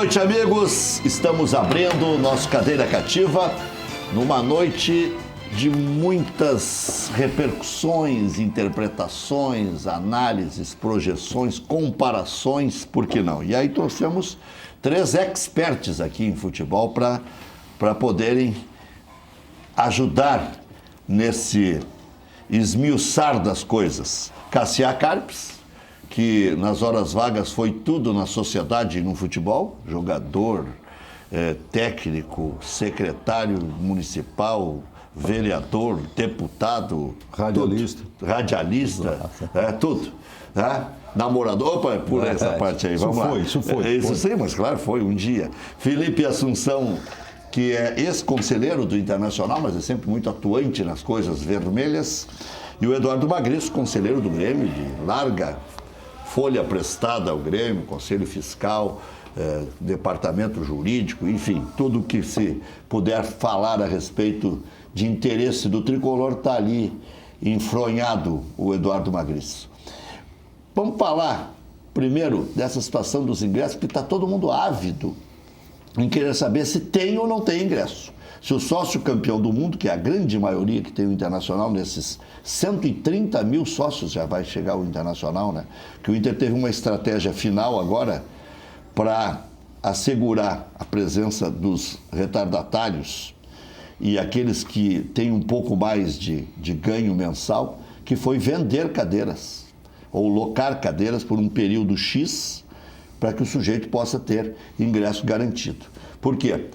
noite, amigos. Estamos abrindo o nosso Cadeira Cativa numa noite de muitas repercussões, interpretações, análises, projeções, comparações, por que não? E aí trouxemos 3 experts aqui em futebol para poderem ajudar nesse esmiuçar das coisas. Cassia Carpes, que nas horas vagas foi tudo na sociedade e no futebol, jogador, técnico, secretário municipal, vereador, deputado, radialista, tudo. Namorador, opa, pula essa parte aí, vamos lá. Isso foi. Isso sim, mas claro, foi um dia. Felipe Assunção, que é ex-conselheiro do Internacional, mas é sempre muito atuante nas coisas vermelhas. E o Eduardo Magriço, conselheiro do Grêmio, de larga folha prestada ao Grêmio, Conselho Fiscal, Departamento Jurídico, enfim, tudo que se puder falar a respeito de interesse do tricolor está ali enfronhado, o Eduardo Magriço. Vamos falar primeiro dessa situação dos ingressos, porque está todo mundo ávido em querer saber se tem ou não tem ingresso. Se o sócio campeão do mundo, que é a grande maioria que tem o Internacional, nesses 130 mil sócios já vai chegar o Internacional, né? Que o Inter teve uma estratégia final agora para assegurar a presença dos retardatários e aqueles que têm um pouco mais de ganho mensal, que foi vender cadeiras ou locar cadeiras por um período X para que o sujeito possa ter ingresso garantido. Por quê?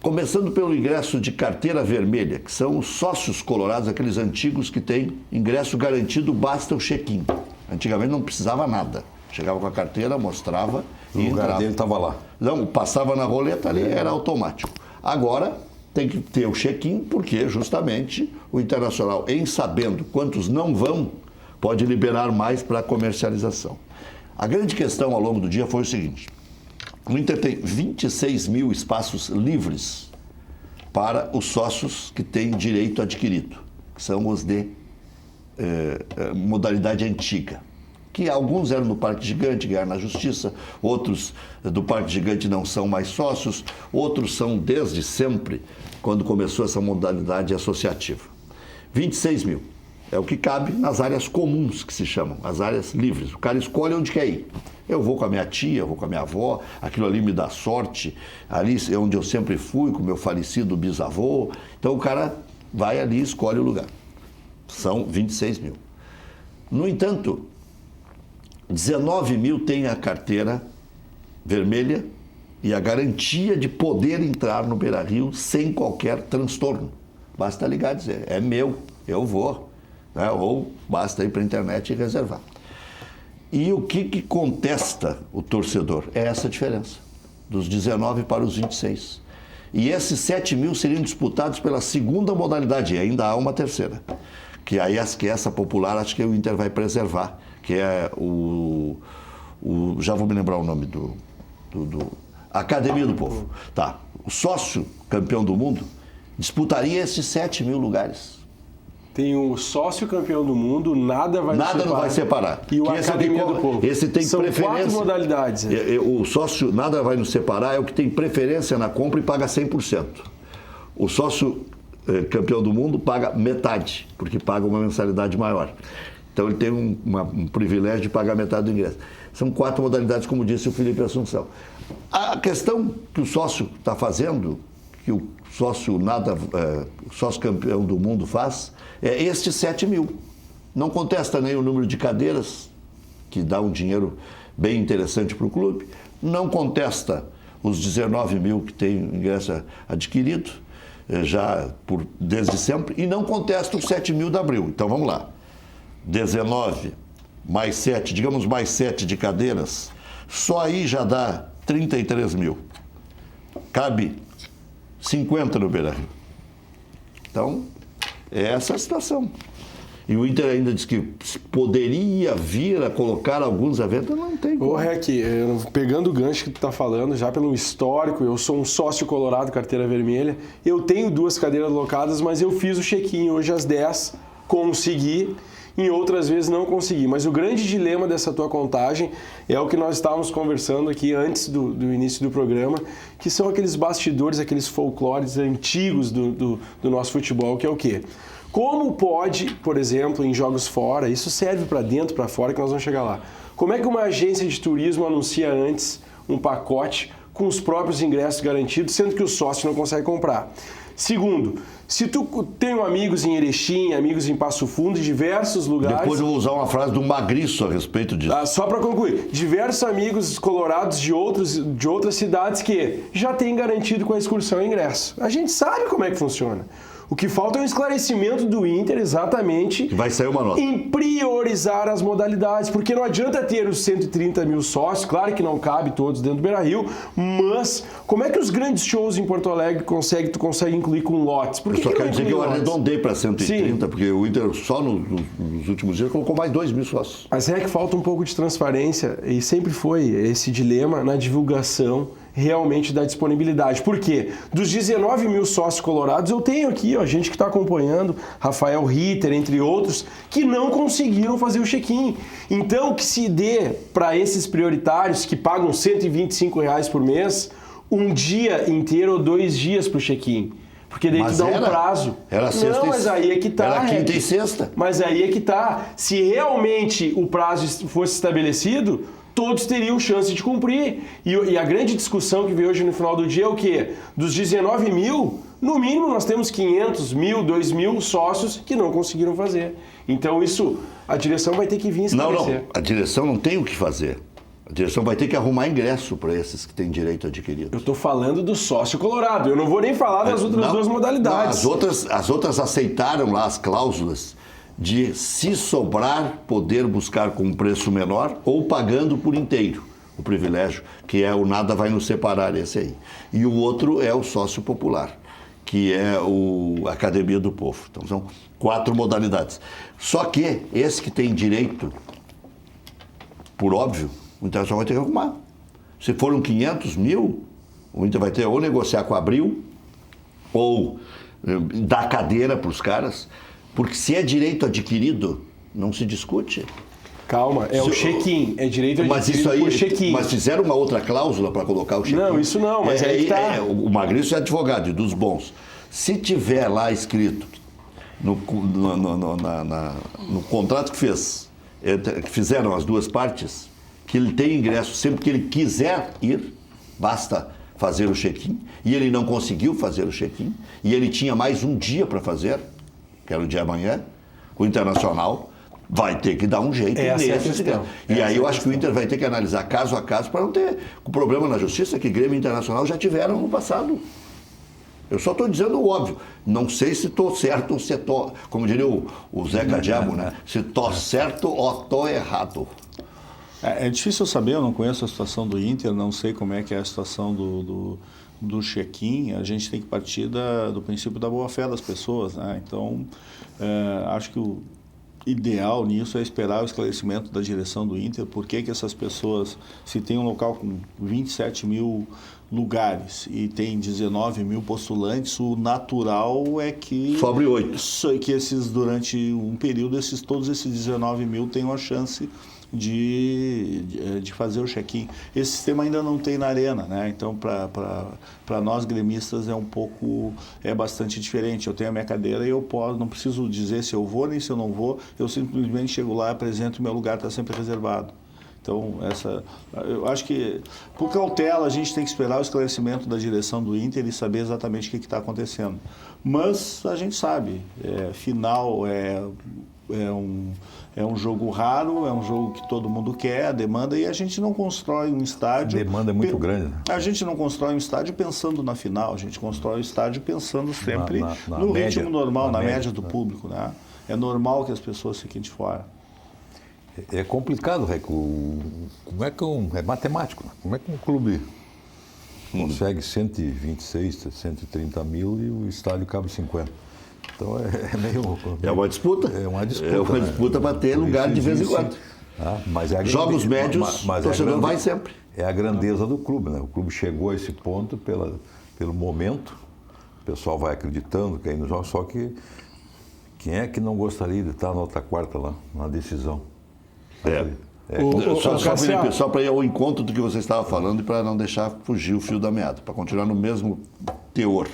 Começando pelo ingresso de carteira vermelha, que são os sócios colorados, aqueles antigos que têm ingresso garantido, basta o check-in. Antigamente não precisava nada. Chegava com a carteira, mostrava e entrava. O lugar dele estava lá. Não, passava na roleta ali, era automático. Agora tem que ter o check-in, porque justamente o Internacional, em sabendo quantos não vão, pode liberar mais para a comercialização. A grande questão ao longo do dia foi o seguinte: o Inter tem 26 mil espaços livres para os sócios que têm direito adquirido, que são os de modalidade antiga, que alguns eram do Parque Gigante, ganharam na Justiça, outros do Parque Gigante não são mais sócios, outros são desde sempre, quando começou essa modalidade associativa. 26 mil. É o que cabe nas áreas comuns, que se chamam, as áreas livres. O cara escolhe onde quer ir. Eu vou com a minha tia, eu vou com a minha avó, aquilo ali me dá sorte, ali é onde eu sempre fui, com o meu falecido bisavô. Então o cara vai ali e escolhe o lugar. São 26 mil. No entanto, 19 mil tem a carteira vermelha e a garantia de poder entrar no Beira-Rio sem qualquer transtorno. Basta ligar e dizer, é meu, eu vou. Né? Ou basta ir para a internet e reservar. E o que contesta o torcedor? É essa diferença, dos 19 para os 26. E esses 7 mil seriam disputados pela segunda modalidade, e ainda há uma terceira, que aí que essa popular acho que o Inter vai preservar, que é já vou me lembrar o nome do Academia do Povo. Tá. O sócio campeão do mundo disputaria esses 7 mil lugares. Tem o sócio campeão do mundo, nada não vai separar. E o Academia do Povo. Esse tem São preferência. 4 modalidades. O sócio, nada vai nos separar, é o que tem preferência na compra e paga 100%. O sócio campeão do mundo paga metade, porque paga uma mensalidade maior. Então ele tem um privilégio de pagar metade do ingresso. São 4 modalidades, como disse o Felipe Assunção. A questão que o sócio está fazendo, que o sócio campeão do mundo faz, é estes 7 mil. Não contesta nem o número de cadeiras, que dá um dinheiro bem interessante para o clube, não contesta os 19 mil que tem ingresso adquirido, desde sempre, e não contesta os 7 mil de abril. Então vamos lá, 19 mais 7, digamos mais 7 de cadeiras, só aí já dá 33 mil. Cabe 50 no Beira-Rio. Então, é essa a situação. E o Inter ainda diz que poderia vir a colocar alguns eventos, não tem como. Ô, Rec, pegando o gancho que tu tá falando, já pelo histórico, eu sou um sócio colorado, carteira vermelha, eu tenho 2 cadeiras locadas, mas eu fiz o check-in hoje às 10, consegui, em outras vezes não consegui. Mas o grande dilema dessa tua contagem é o que nós estávamos conversando aqui antes do início do programa, que são aqueles bastidores, aqueles folclores antigos do nosso futebol, que é o quê? Como pode, por exemplo, em jogos fora, isso serve para dentro, para fora, que nós vamos chegar lá. Como é que uma agência de turismo anuncia antes um pacote com os próprios ingressos garantidos, sendo que o sócio não consegue comprar? Segundo, se tu tem amigos em Erechim, amigos em Passo Fundo, em diversos lugares... Depois eu vou usar uma frase do Magriço a respeito disso. Só para concluir, diversos amigos colorados de outras cidades que já têm garantido com a excursão ingresso. A gente sabe como é que funciona. O que falta é um esclarecimento do Inter exatamente Vai sair uma nota. em priorizar as modalidades, porque não adianta ter os 130 mil sócios, claro que não cabe todos dentro do Beira-Rio, mas como é que os grandes shows em Porto Alegre tu consegue incluir com lotes? Por que Eu só que quero não dizer que inclui eu lotes? arredondei para 130, Sim. porque o Inter só nos últimos dias colocou mais 2 mil sócios. Mas é que falta um pouco de transparência, e sempre foi esse dilema na divulgação realmente da disponibilidade. Por quê? Dos 19 mil sócios colorados, eu tenho aqui, ó, gente que está acompanhando, Rafael Ritter, entre outros, que não conseguiram fazer o check-in. Então, que se dê para esses prioritários que pagam R$ 125 por mês, um dia inteiro ou 2 dias para o check-in. Porque daí tu dá um prazo. Era sexta não, mas aí é que tá. Era quinta e sexta. Mas aí é que tá. Se realmente o prazo fosse estabelecido, todos teriam chance de cumprir. E a grande discussão que veio hoje no final do dia é o quê? Dos 19 mil, no mínimo nós temos 500, 1.000, 2.000 sócios que não conseguiram fazer. Então isso, a direção vai ter que vir esclarecer. Não, a direção não tem o que fazer. A direção vai ter que arrumar ingresso para esses que têm direito adquirido. Eu estou falando do sócio colorado, eu não vou nem falar das outras duas modalidades. As outras aceitaram lá as cláusulas de, se sobrar, poder buscar com um preço menor ou pagando por inteiro o privilégio, que é o nada vai nos separar, esse aí. E o outro é o sócio popular, que é a Academia do Povo. Então são 4 modalidades. Só que esse que tem direito, por óbvio, o Internacional vai ter que arrumar. Se foram 500 mil, o Inter vai ter ou negociar com a Abril ou dar cadeira para os caras, porque se é direito adquirido, não se discute. Calma, é o check-in, é direito adquirido por check-in. Mas fizeram uma outra cláusula para colocar o check-in. Não, isso não, mas aí que tá. O Magriço é advogado, dos bons. Se tiver lá escrito no contrato que fizeram as duas partes, que ele tem ingresso sempre que ele quiser ir, basta fazer o check-in, e ele não conseguiu fazer o check-in, e ele tinha mais um dia para fazer, que era o dia de amanhã, o Internacional vai ter que dar um jeito nesse. E aí eu acho que o Inter vai ter que analisar caso a caso para não ter o problema na justiça que Grêmio e Internacional já tiveram no passado. Eu só estou dizendo o óbvio. Não sei se estou certo ou se estou, como diria o Zeca Diabo, né? Se estou certo ou estou errado. É difícil saber, eu não conheço a situação do Inter, não sei como é que é a situação do check-in. A gente tem que partir do princípio da boa-fé das pessoas, né? Então, acho que o ideal nisso é esperar o esclarecimento da direção do Inter, por que essas pessoas, se tem um local com 27 mil lugares e tem 19 mil postulantes, o natural é que... Sobre 8. Que durante um período, todos esses 19 mil tenham a chance de fazer o check-in. Esse sistema ainda não tem na Arena, né? Então, para nós gremistas é bastante diferente. Eu tenho a minha cadeira e eu não preciso dizer se eu vou nem se eu não vou, eu simplesmente chego lá, apresento, o meu lugar está sempre reservado. Então, eu acho que, por cautela, a gente tem que esperar o esclarecimento da direção do Inter e saber exatamente o que está acontecendo. Mas a gente sabe, final é um jogo raro, é um jogo que todo mundo quer, a demanda, e a gente não constrói um estádio... A demanda é muito grande, né? A gente não constrói um estádio pensando na final, a gente constrói o estádio pensando sempre no média, ritmo normal, na média do né? público, né? É normal que as pessoas fiquem de fora. É complicado, Reco. Como é que é matemático, né? Como é que um clube consegue 126, 130 mil e o estádio cabe 50? Então é meio... É uma disputa. É uma disputa. É uma disputa para ter lugar de vez em quando. Mas Jogos médios, o torcedor vai sempre. É a grandeza do clube, né? O clube chegou a esse ponto pelo momento. O pessoal vai acreditando que aí nos jogos, só que Quem é que não gostaria de estar na outra quarta lá, na decisão? Só para ir ao encontro do que você estava falando e para não deixar fugir o fio da meada, para continuar no mesmo teor.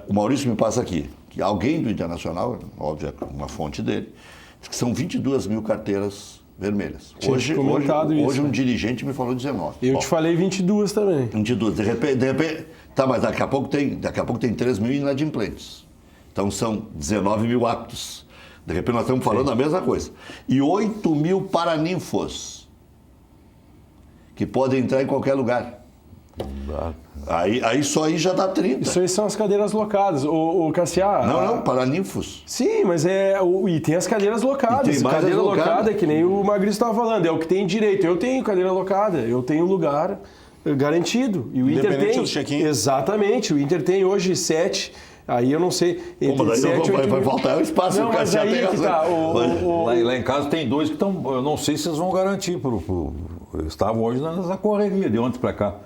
O Maurício me passa aqui que alguém do Internacional, óbvio, uma fonte dele, diz que são 22 mil carteiras vermelhas. Hoje um dirigente me falou 19. Eu te falei 22 também. 22. De repente, tá, mas daqui a pouco tem 3 mil inadimplentes. Então são 19 mil aptos. De repente nós estamos falando a mesma coisa. E 8 mil paraninfos, que podem entrar em qualquer lugar. Aí só aí já dá 30. Isso aí são as cadeiras locadas. O Cassiá... Não, paraninfos. Sim, mas e tem as cadeiras locadas. Cadeira locada é que nem o Magrício estava falando, é o que tem direito. Eu tenho cadeira locada, eu tenho lugar garantido. E o Inter tem... do check-in. Exatamente, o Inter tem hoje 7... Aí eu não sei. Como daí vai faltar o espaço. Não, mas aí que tá. Lá em casa tem 2 que estão. Eu não sei se eles vão garantir. Estavam hoje na correria de ontem para cá.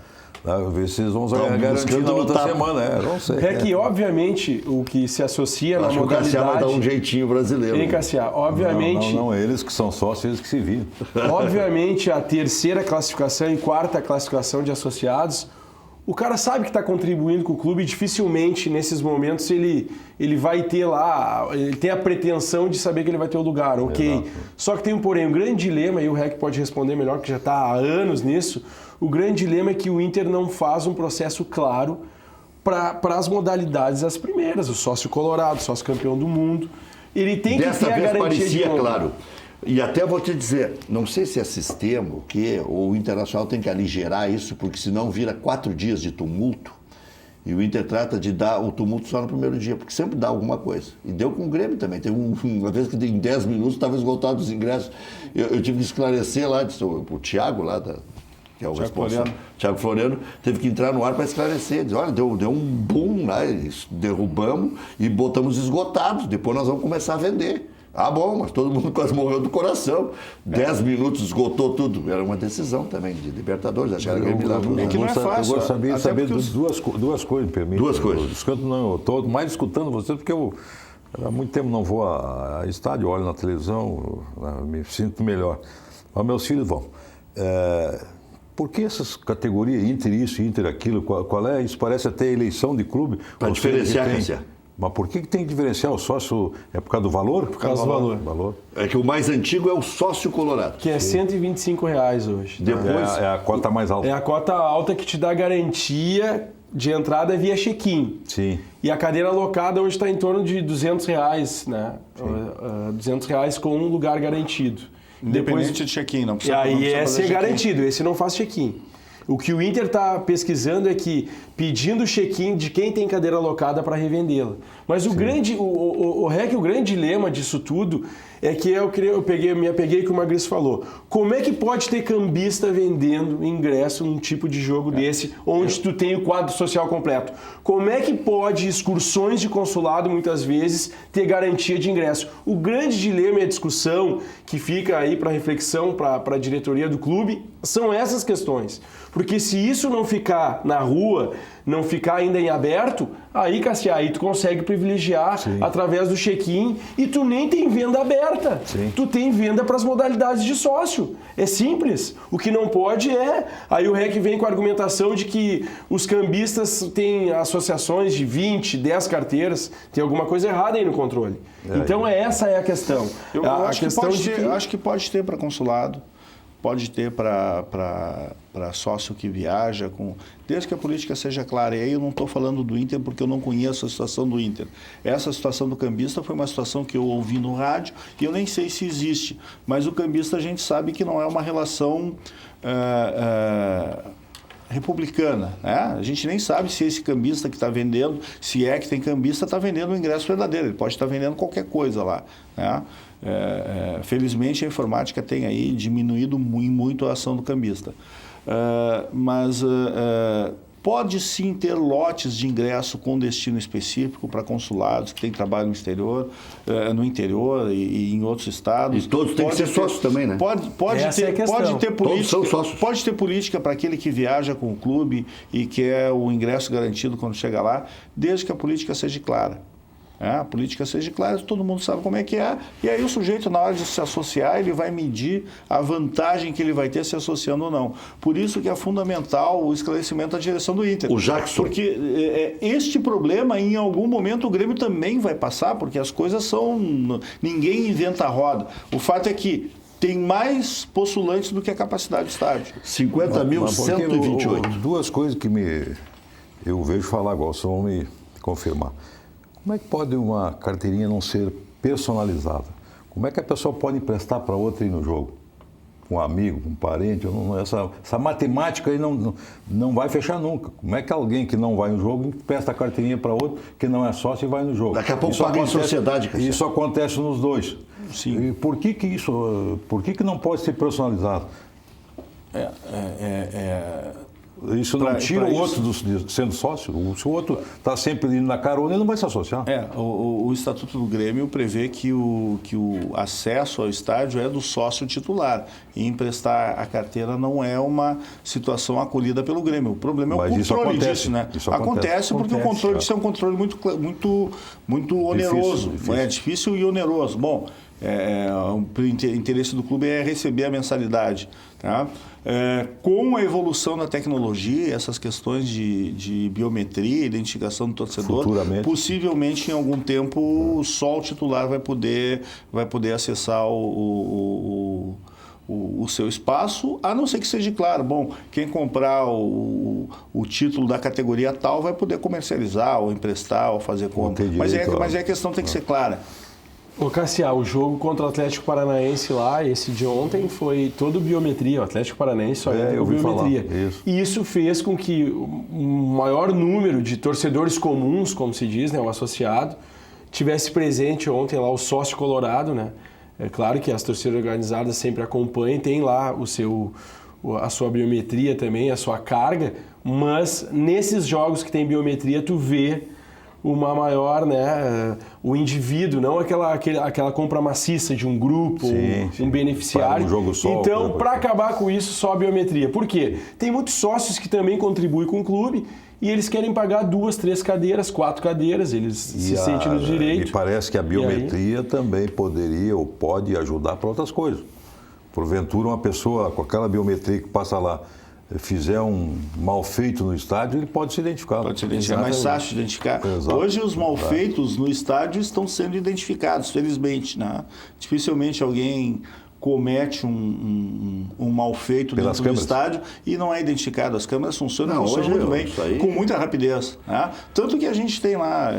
Ver se eles vão garantir na outra semana. Não sei. É que, obviamente, o que se associa na modalidade... Acho que o Cassiá vai dar um jeitinho brasileiro. Hein, Cassiá? Obviamente... Não, eles que são sócios, eles que se viram. Obviamente, a terceira classificação e quarta classificação de associados, o cara sabe que está contribuindo com o clube e dificilmente, nesses momentos, ele vai ter lá... Ele tem a pretensão de saber que ele vai ter o lugar, ok? Exato. Só que tem um porém, um grande dilema, e o REC pode responder melhor, que já está há anos nisso. O grande dilema é que o Inter não faz um processo claro para as modalidades as primeiras. O sócio colorado, sócio campeão do mundo. Ele tem que ter a garantia parecia claro. E até vou te dizer, não sei se é sistema, o Internacional tem que aligerar isso, porque senão vira 4 dias de tumulto. E o Inter trata de dar o tumulto só no primeiro dia, porque sempre dá alguma coisa. E deu com o Grêmio também. Teve uma vez que em 10 minutos estavam esgotados os ingressos. Eu tive que esclarecer lá, o Thiago lá que é o responsável, Thiago Floriano, teve que entrar no ar para esclarecer. Diz, olha, deu um boom lá, derrubamos e botamos esgotados. Depois nós vamos começar a vender. Ah, bom, mas todo mundo quase morreu do coração. 10 minutos esgotou tudo. Era uma decisão também de Libertadores. Acharam que não é fácil. Eu gostaria de saber duas coisas, me permite. Duas coisas. Eu estou mais escutando vocês porque eu há muito tempo não vou a estádio, olho na televisão, me sinto melhor. Mas meus filhos vão. Por que essas categorias, Inter isso, Inter aquilo, qual é? Isso parece até eleição de clube. Para diferenciar, Cassiá. Mas por que tem que diferenciar o sócio? É por causa do valor? Por causa do valor. É que o mais antigo é o sócio colorado. Que é R$ 125 hoje. Depois, é a cota mais alta. É a cota alta que te dá garantia de entrada via check-in. Sim. E a cadeira alocada hoje está em torno de R$ 200, né? R$ 200 com um lugar garantido. Independente de check-in, não precisa. E aí esse é garantido, esse não faz check-in. O que o Inter está pesquisando é que pedindo check-in de quem tem cadeira alocada para revendê-la. Mas o grande dilema disso tudo é que me apeguei que o Magrício falou. Como é que pode ter cambista vendendo ingresso num tipo de jogo desse, onde tu tem o quadro social completo? Como é que pode excursões de consulado, muitas vezes, ter garantia de ingresso? O grande dilema e a discussão que fica aí para reflexão para a diretoria do clube são essas questões. Porque se isso não ficar na rua, não ficar ainda em aberto, aí, Cassiá, aí tu consegue privilegiar através do check-in e tu nem tem venda aberta. Sim. Tu tem venda para as modalidades de sócio. É simples. O que não pode é... Aí o REC vem com a argumentação de que os cambistas têm associações de 20, 10 carteiras. Tem alguma coisa errada aí no controle. Então essa é a questão. Eu acho que pode ter para consulado. Pode ter para sócio que viaja, desde que a política seja clara. E aí eu não estou falando do Inter porque eu não conheço a situação do Inter. Essa situação do cambista foi uma situação que eu ouvi no rádio e eu nem sei se existe. Mas o cambista a gente sabe que não é uma relação republicana, né? A gente nem sabe se esse cambista que está vendendo, se é que tem cambista, está vendendo o ingresso verdadeiro. Ele pode estar vendendo qualquer coisa lá, né? Felizmente a informática tem aí diminuído muito a ação do cambista. Mas pode sim ter lotes de ingresso com destino específico para consulados que têm trabalho no exterior, no interior e em outros estados. E todos têm que ser sócios também, né? Pode ter política para aquele que viaja com o clube e quer o ingresso garantido quando chega lá, desde que a política seja clara. A política seja clara, todo mundo sabe como é que é, e aí o sujeito, na hora de se associar, ele vai medir a vantagem que ele vai ter se associando ou não. Por isso que é fundamental o esclarecimento da direção do Inter. O Jackson. Porque este problema, em algum momento, o Grêmio também vai passar, porque as coisas são... Ninguém inventa a roda. O fato é que tem mais postulantes do que a capacidade do estádio. 50.128. Duas coisas que eu vejo falar agora, só vão me confirmar. Como é que pode uma carteirinha não ser personalizada? Como é que a pessoa pode emprestar para outra ir no jogo? Um amigo, um parente? Essa matemática aí não vai fechar nunca. Como é que alguém que não vai no jogo empresta a carteirinha para outro que não é sócio e vai no jogo? Daqui a pouco paga em sociedade. Isso acontece nos dois. Sim. E por que não pode ser personalizado? Isso não tira o outro sendo sócio? Se o outro está sempre indo na carona, ele não vai se associar. O Estatuto do Grêmio prevê que o acesso ao estádio é do sócio titular. E emprestar a carteira não é uma situação acolhida pelo Grêmio. O problema é o controle disso, né? Acontece porque o controle disso é um controle muito oneroso. Difícil. É difícil e oneroso. Bom, o interesse do clube é receber a mensalidade. Tá? Com a evolução da tecnologia, essas questões de biometria, identificação do torcedor, possivelmente em algum tempo só o titular vai poder acessar o seu espaço, a não ser que seja claro, bom, quem comprar o título da categoria tal vai poder comercializar, ou emprestar, ou fazer compra. Mas a questão tem que ser clara. Ô Cassiá, o jogo contra o Atlético Paranaense lá, esse de ontem, foi todo biometria. O Atlético Paranaense só entra com biometria. E isso fez com que o maior número de torcedores comuns, como se diz, né, o associado, tivesse presente ontem lá o sócio colorado, né? É claro que as torcidas organizadas sempre acompanham, tem lá a sua biometria também, a sua carga, mas nesses jogos que tem biometria, tu vê uma maior, né, o indivíduo, não aquela compra maciça de um grupo, um beneficiário. Um jogo só, então, para acabar com isso, só a biometria. Por quê? Tem muitos sócios que também contribuem com o clube e eles querem pagar 2, 3 cadeiras, 4 cadeiras, eles se sentem no direito. Me parece que a biometria também poderia ou pode ajudar para outras coisas. Porventura, uma pessoa com aquela biometria que passa lá, fizer um mal feito no estádio, ele pode se identificar. Pode se identificar, é mais fácil de identificar. Exato. Hoje os malfeitos no estádio estão sendo identificados, felizmente. Né? Dificilmente alguém comete um mal feito dentro do estádio e não é identificado. As câmeras funcionam muito bem, com muita rapidez. Né? Tanto que a gente tem lá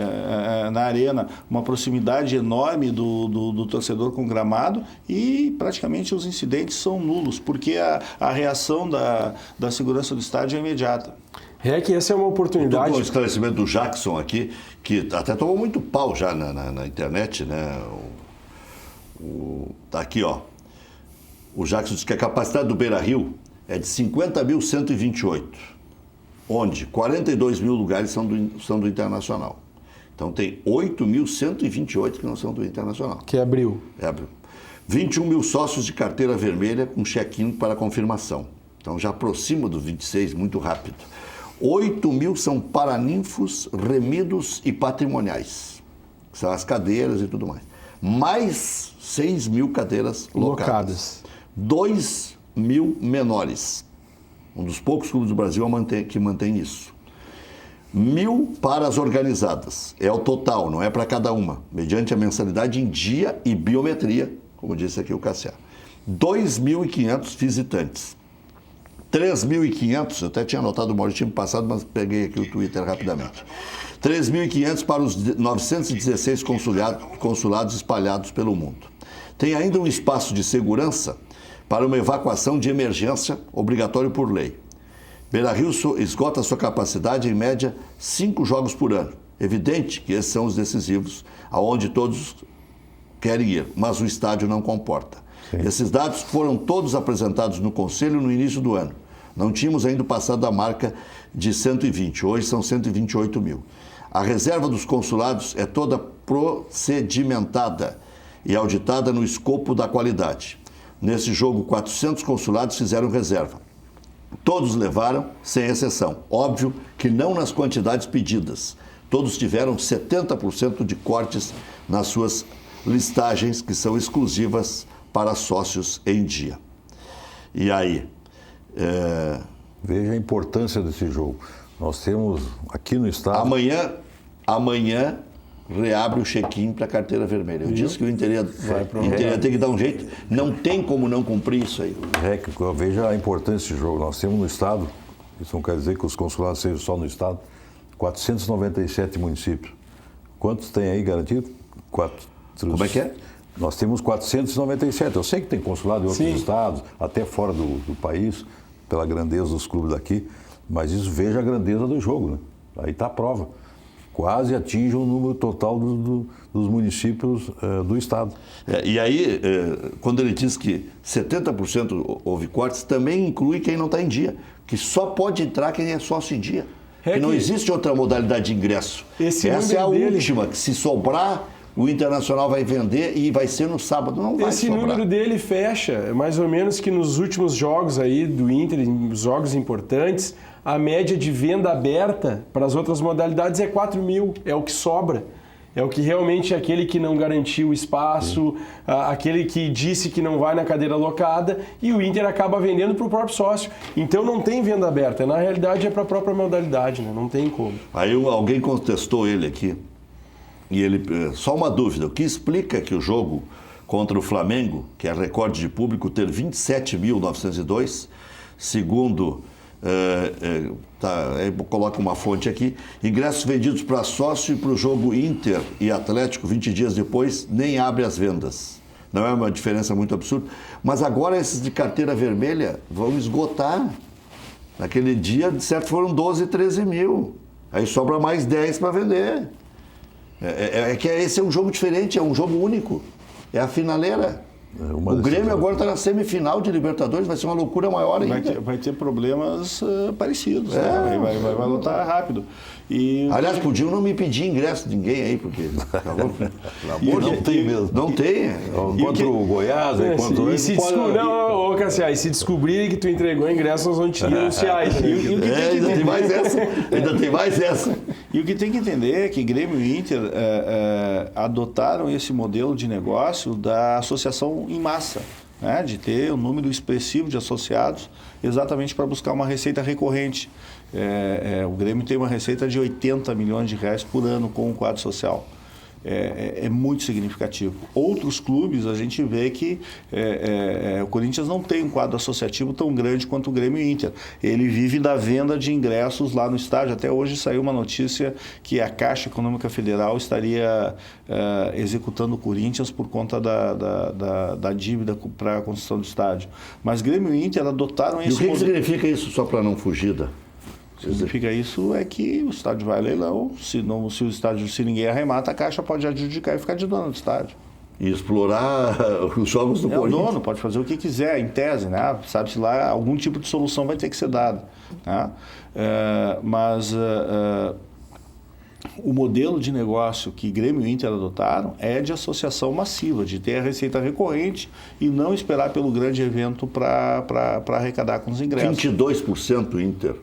na arena uma proximidade enorme do torcedor com o gramado e praticamente os incidentes são nulos, porque a reação da segurança do estádio é imediata. É que essa é uma oportunidade. O esclarecimento do Jackson aqui, que até tomou muito pau já na internet, né? Tá aqui, ó. O Jackson diz que a capacidade do Beira-Rio é de 50.128, onde 42 mil lugares são do Internacional. Então tem 8.128 que não são do Internacional. Que abriu. 21 mil sócios de carteira vermelha com check-in para confirmação. Então já aproxima do 26 muito rápido. 8 mil são paraninfos, remidos e patrimoniais, que são as cadeiras e tudo mais. Mais 6 mil cadeiras locadas. 2 mil menores. Um dos poucos clubes do Brasil que mantém isso. 1.000 para as organizadas. É o total, não é para cada uma. Mediante a mensalidade em dia e biometria, como disse aqui o Cassiá. 2.500 visitantes. 3.500, eu até tinha anotado o Maurício passado, mas peguei aqui o Twitter rapidamente. 3.500 para os 916 consulados espalhados pelo mundo. Tem ainda um espaço de segurança para uma evacuação de emergência obrigatório por lei. Beira-Rio esgota sua capacidade em média 5 jogos por ano. Evidente que esses são os decisivos, aonde todos querem ir, mas o estádio não comporta. Sim. Esses dados foram todos apresentados no Conselho no início do ano. Não tínhamos ainda passado a marca de 120, hoje são 128 mil. A reserva dos consulados é toda procedimentada e auditada no escopo da qualidade. Nesse jogo, 400 consulados fizeram reserva. Todos levaram, sem exceção. Óbvio que não nas quantidades pedidas. Todos tiveram 70% de cortes nas suas listagens, que são exclusivas para sócios em dia. E aí? Veja a importância desse jogo. Nós temos aqui no estado... Amanhã reabre o check-in para a carteira vermelha. Eu disse que o Inter ia ter que dar um jeito. Não tem como não cumprir isso aí. Veja a importância desse jogo. Nós temos no estado, isso não quer dizer que os consulados sejam só no estado, 497 municípios. Quantos tem aí garantido? Como é que é? Nós temos 497. Eu sei que tem consulado em outros estados, até fora do país, pela grandeza dos clubes daqui, mas isso, veja a grandeza do jogo, né? Aí está a prova. Quase atinge o número total dos municípios do estado. E aí, quando ele diz que 70% houve cortes, também inclui quem não está em dia, que só pode entrar quem é sócio em dia. Que não existe outra modalidade de ingresso. Essa é a última, que se sobrar, o Internacional vai vender e vai ser no sábado, não vai sobrar. Esse número dele fecha, mais ou menos que nos últimos jogos aí do Inter, jogos importantes, a média de venda aberta para as outras modalidades é 4 mil, é o que sobra. É o que realmente é aquele que não garantiu o espaço, aquele que disse que não vai na cadeira locada, e o Inter acaba vendendo para o próprio sócio. Então não tem venda aberta, na realidade é para a própria modalidade, né? Não tem como. Aí alguém contestou ele aqui, e ele, só uma dúvida, o que explica que o jogo contra o Flamengo, que é recorde de público, ter 27.902, segundo... coloca uma fonte aqui, ingressos vendidos para sócio e para o jogo Inter e Atlético 20 dias depois nem abre as vendas. Não é uma diferença muito absurda, mas agora esses de carteira vermelha vão esgotar. Naquele dia, de certo, foram 12, 13 mil, aí sobra mais 10 para vender. Que esse é um jogo diferente, é um jogo único, é a finaleira. O Grêmio agora está na semifinal de Libertadores, vai ser uma loucura maior ainda. Vai ter problemas parecidos, né? Vai lutar rápido. Aliás, podiam não me pedir ingresso de ninguém aí, porque... Não tem mesmo. Não tem. Contra o Goiás, contra e se descobrirem que tu entregou ingresso, nós vamos te denunciar. Ainda tem mais essa. E o que tem que entender é que Grêmio e Inter adotaram esse modelo de negócio da associação em massa, né? De ter um número expressivo de associados, exatamente para buscar uma receita recorrente. O Grêmio tem uma receita de 80 milhões de reais por ano com o quadro social. É muito significativo. Outros clubes, a gente vê que o Corinthians não tem um quadro associativo tão grande quanto o Grêmio e Inter. Ele vive da venda de ingressos lá no estádio. Até hoje saiu uma notícia que a Caixa Econômica Federal estaria executando o Corinthians por conta da dívida para a construção do estádio. Mas Grêmio e Inter adotaram esse modelo. E o que significa isso, só para não fugir da... Significa isso é que o estádio vai a leilão, se ninguém arremata, a Caixa pode adjudicar e ficar de dono do estádio. E explorar os jogos do Corinthians. O dono pode fazer o que quiser, em tese, né? Sabe-se lá, algum tipo de solução vai ter que ser dada. Né? Mas o modelo de negócio que Grêmio e Inter adotaram é de associação massiva, de ter a receita recorrente e não esperar pelo grande evento para arrecadar com os ingressos. 22% Inter.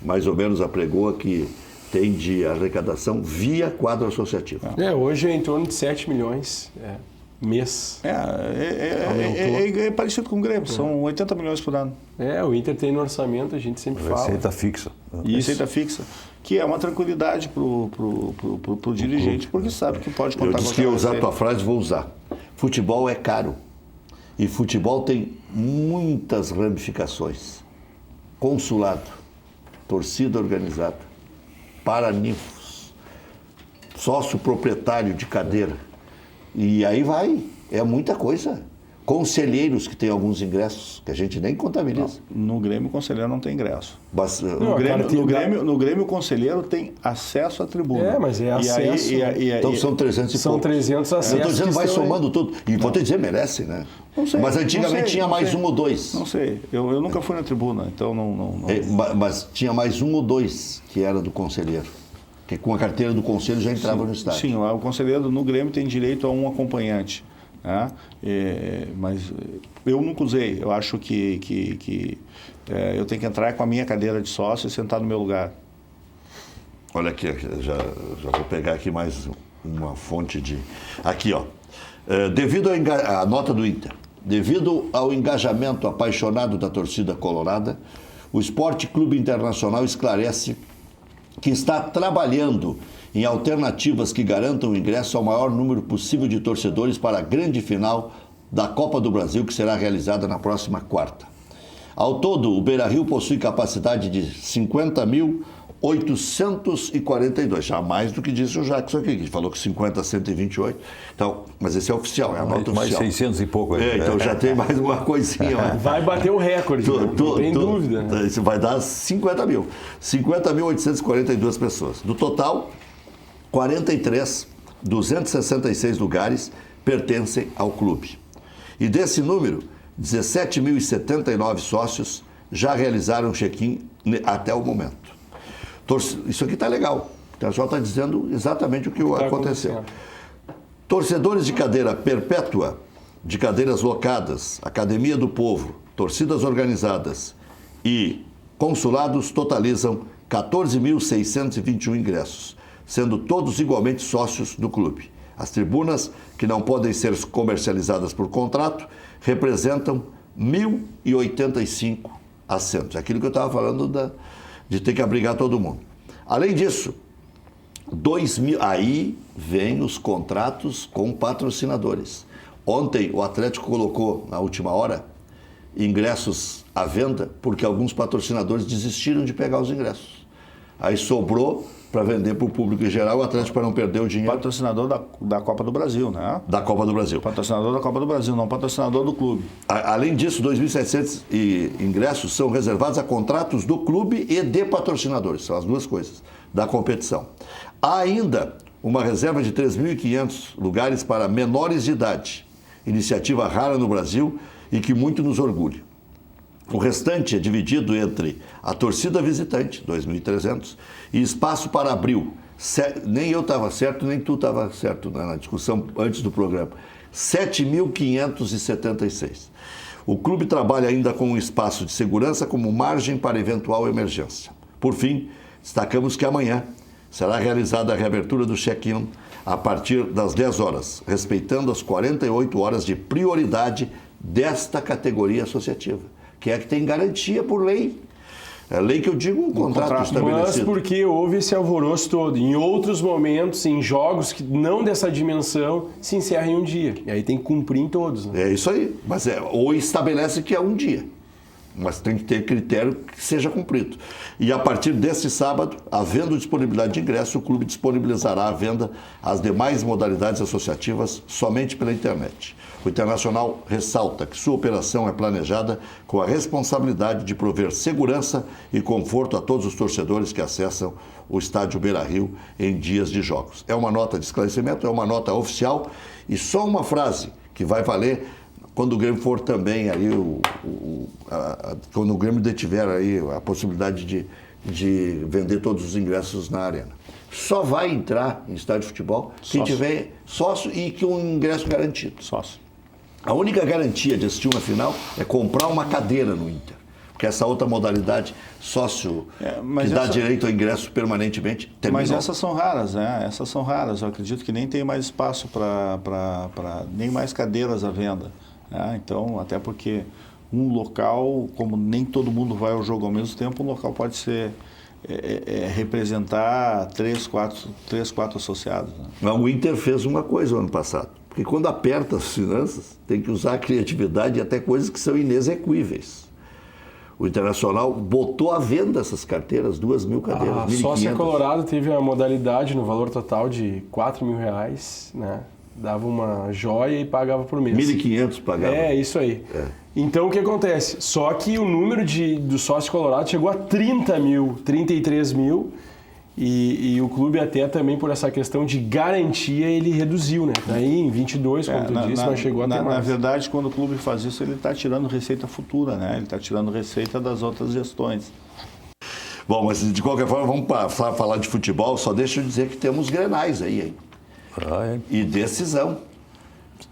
Mais ou menos apregoa que tem de arrecadação via quadro associativo. Hoje é em torno de 7 milhões mês. É parecido com o Grêmio, são 80 milhões por ano. O Inter tem no orçamento, a gente sempre fala. Receita fixa. Receita fixa, que é uma tranquilidade para o dirigente, porque sabe que pode contar com Eu disse que ia usar a tua frase, vou usar. Futebol é caro. E futebol tem muitas ramificações. Consulado, torcida organizada, paraninfos, sócio proprietário de cadeira. E aí vai, é muita coisa. Conselheiros que têm alguns ingressos, que a gente nem contabiliza. No Grêmio, o conselheiro não tem ingresso. No Grêmio, o conselheiro tem acesso à tribuna. Mas é acesso. Então são 300 e são poucos. 300 acessos. Eu estou dizendo, vai somando tudo. E vou te dizer, merece, né? Não sei, mas antigamente tinha mais um ou dois. Não sei, eu nunca fui na tribuna, então não... Mas tinha mais um ou dois que era do conselheiro. Que com a carteira do conselho já entrava no estádio. Sim, o conselheiro no Grêmio tem direito a um acompanhante. Né? Mas eu nunca usei. Eu acho que eu tenho que entrar com a minha cadeira de sócio e sentar no meu lugar. Olha aqui, já vou pegar aqui mais uma fonte de... Aqui, ó. Devido à nota do Inter, devido ao engajamento apaixonado da torcida colorada, o Esporte Clube Internacional esclarece que está trabalhando em alternativas que garantam o ingresso ao maior número possível de torcedores para a grande final da Copa do Brasil, que será realizada na próxima quarta. Ao todo, o Beira-Rio possui capacidade de 50.842, já mais do que disse o Jackson aqui, que falou que 50.128. Então, mas esse é oficial, é a nota mais oficial. 600 e pouco aí. Então já tem mais uma coisinha. Vai bater o recorde, não tem dúvida. Né? Isso vai dar 50 mil. 50.842 pessoas. Do total, 266 lugares pertencem ao clube. E desse número, 17.079 sócios já realizaram check-in até o momento. Isso aqui está legal. O Internacional está dizendo exatamente o que aconteceu. Torcedores de cadeira perpétua, de cadeiras locadas, Academia do Povo, torcidas organizadas e consulados totalizam 14.621 ingressos, sendo todos igualmente sócios do clube. As tribunas, que não podem ser comercializadas por contrato, representam 1.085 assentos. Aquilo que eu estava falando de ter que abrigar todo mundo. Além disso, 2.000, aí vem os contratos com patrocinadores. Ontem o Atlético colocou, na última hora, ingressos à venda, porque alguns patrocinadores desistiram de pegar os ingressos. Aí sobrou para vender para o público em geral, o Atlético, para não perder o dinheiro. Patrocinador da Copa do Brasil, né? Da Copa do Brasil. Patrocinador da Copa do Brasil, não patrocinador do clube. Além disso, 2.700 ingressos são reservados a contratos do clube e de patrocinadores. São as duas coisas da competição. Há ainda uma reserva de 3.500 lugares para menores de idade. Iniciativa rara no Brasil e que muito nos orgulha. O restante é dividido entre a torcida visitante, 2.300, e espaço para abril. Nem eu estava certo, nem tu estava certo na discussão antes do programa. 7.576. O clube trabalha ainda com um espaço de segurança como margem para eventual emergência. Por fim, destacamos que amanhã será realizada a reabertura do check-in a partir das 10 horas, respeitando as 48 horas de prioridade desta categoria associativa, que é que tem garantia por lei. É lei que eu digo um contrato estabelecido. Mas porque houve esse alvoroço todo. Em outros momentos, em jogos que não dessa dimensão, se encerra em um dia. E aí tem que cumprir em todos. Né? É isso aí. Mas ou estabelece que é um dia. Mas tem que ter critério que seja cumprido. E a partir desse sábado, havendo disponibilidade de ingresso, o clube disponibilizará a venda às demais modalidades associativas somente pela internet. O Internacional ressalta que sua operação é planejada com a responsabilidade de prover segurança e conforto a todos os torcedores que acessam o estádio Beira-Rio em dias de jogos. É uma nota de esclarecimento, é uma nota oficial e só uma frase que vai valer quando o Grêmio for também aí, quando o Grêmio detiver aí a possibilidade de vender todos os ingressos na arena. Só vai entrar em estádio de futebol quem tiver sócio e que um ingresso garantido. Sócio. A única garantia de assistir uma final é comprar uma cadeira no Inter. Porque essa outra modalidade, sócio, que dá direito ao ingresso permanentemente, terminou. Mas essas são raras, né? Essas são raras. Eu acredito que nem tem mais espaço nem mais cadeiras à venda. Né? Então, até porque um local, como nem todo mundo vai ao jogo ao mesmo tempo, um local pode ser representar 3, 4 associados. Né? Mas o Inter fez uma coisa no ano passado. Porque quando aperta as finanças, tem que usar a criatividade e até coisas que são inexequíveis. O Internacional botou à venda essas carteiras, 2.000 cadeiras, 1.500. A sócia Colorado teve a modalidade no valor total de R$4.000, né? Dava uma joia e pagava por mês. 1.500 pagava. É, isso aí. Então, o que acontece? Só que o número do sócio Colorado chegou a 30.000, 33.000, e o clube até também por essa questão de garantia ele reduziu, né? Daí em 22, como tu disse, mas chegou até mais. Na verdade, quando o clube faz isso, ele está tirando receita futura, né? Ele está tirando receita das outras gestões. Bom, mas de qualquer forma, vamos falar de futebol, só deixa eu dizer que temos Grenais aí, hein? E decisão.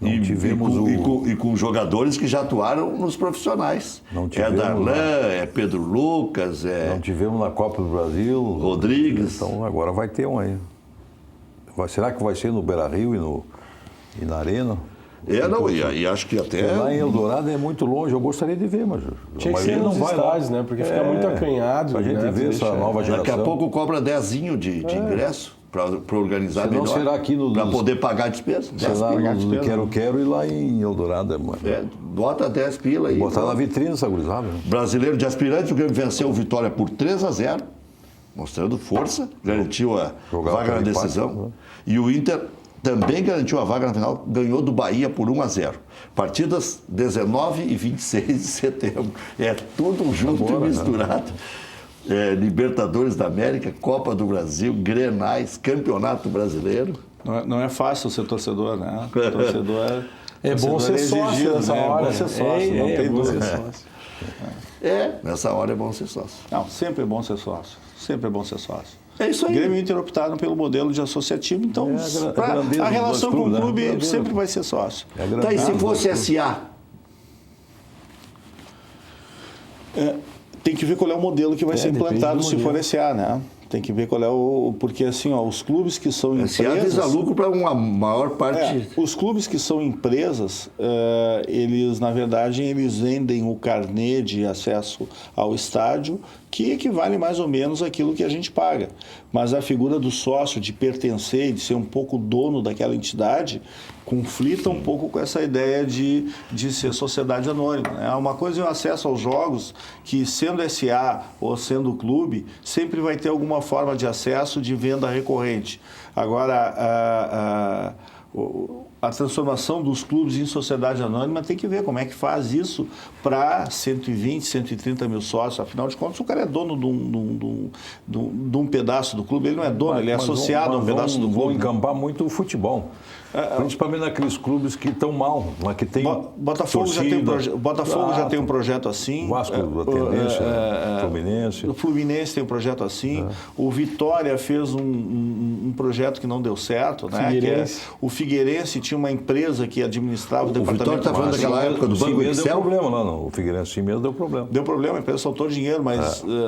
Não tivemos e com jogadores que já atuaram nos profissionais. Não É tivemos, Darlan, é Pedro Lucas, Não tivemos na Copa do Brasil. Rodrigues. Então agora vai ter um aí. Será que vai ser no Beira-Rio e na Arena? Não, e acho que até... Lá em Eldorado é muito longe, eu gostaria de ver, mas Tinha que ser nos estádios, né? Porque fica muito acanhado. A gente vê essa nova geração. Daqui a pouco cobra 10 de ingresso para organizar Senão melhor. será aqui para poder pagar a despesa. Será no Quero e lá em Eldorado. Bota 10 pila aí. Botar na vitrine essa gurizada. Né? Brasileiro de aspirantes, o Grêmio venceu o Vitória por 3-0, mostrando força, garantiu a vaga na decisão. E o Inter também garantiu a vaga na final, ganhou do Bahia por 1-0. Partidas 19 e 26 de setembro. É tudo junto e misturado. Libertadores da América, Copa do Brasil, Grenais, Campeonato Brasileiro. Não é fácil ser torcedor, né? Torcedor é bom ser sócio nessa hora. É bom ser sócio, não tem dúvida. Nessa hora é bom ser sócio. Não, sempre é bom ser sócio. Sempre é bom ser sócio. É isso aí. Grêmio e Inter optaram pelo modelo de associativo, então a relação com o clube sempre vai ser sócio. Tá, e se fosse SA? Tem que ver qual é o modelo que vai ser implantado se for SA, né? Tem que ver qual é o... Porque, assim, os clubes que são empresas... SA visa lucro para uma maior parte... Os clubes que são empresas, eles, na verdade, eles vendem o carnê de acesso ao estádio, que equivale mais ou menos àquilo que a gente paga. Mas a figura do sócio, de pertencer, de ser um pouco dono daquela entidade, conflita um pouco com essa ideia de ser sociedade anônima. Né? Uma coisa é o acesso aos jogos, que sendo SA ou sendo clube, sempre vai ter alguma forma de acesso de venda recorrente. Agora, a transformação dos clubes em sociedade anônima tem que ver como é que faz isso para 120, 130 mil sócios. Afinal de contas, o cara é dono de um pedaço do clube. Ele não é dono, ele é associado a um pedaço do clube. Vão encampar muito o futebol. Principalmente naqueles clubes que estão mal, lá que tem Botafogo já tem um projeto assim. Vasco, a tendência, Fluminense. O Fluminense tem um projeto assim. O Vitória fez um projeto que não deu certo. Né? O Figueirense tinha uma empresa que administrava o departamento. O Vitória está falando daquela época do Banco Excel. Deu problema lá, não. O Figueirense mesmo deu problema. Deu problema, a empresa soltou dinheiro,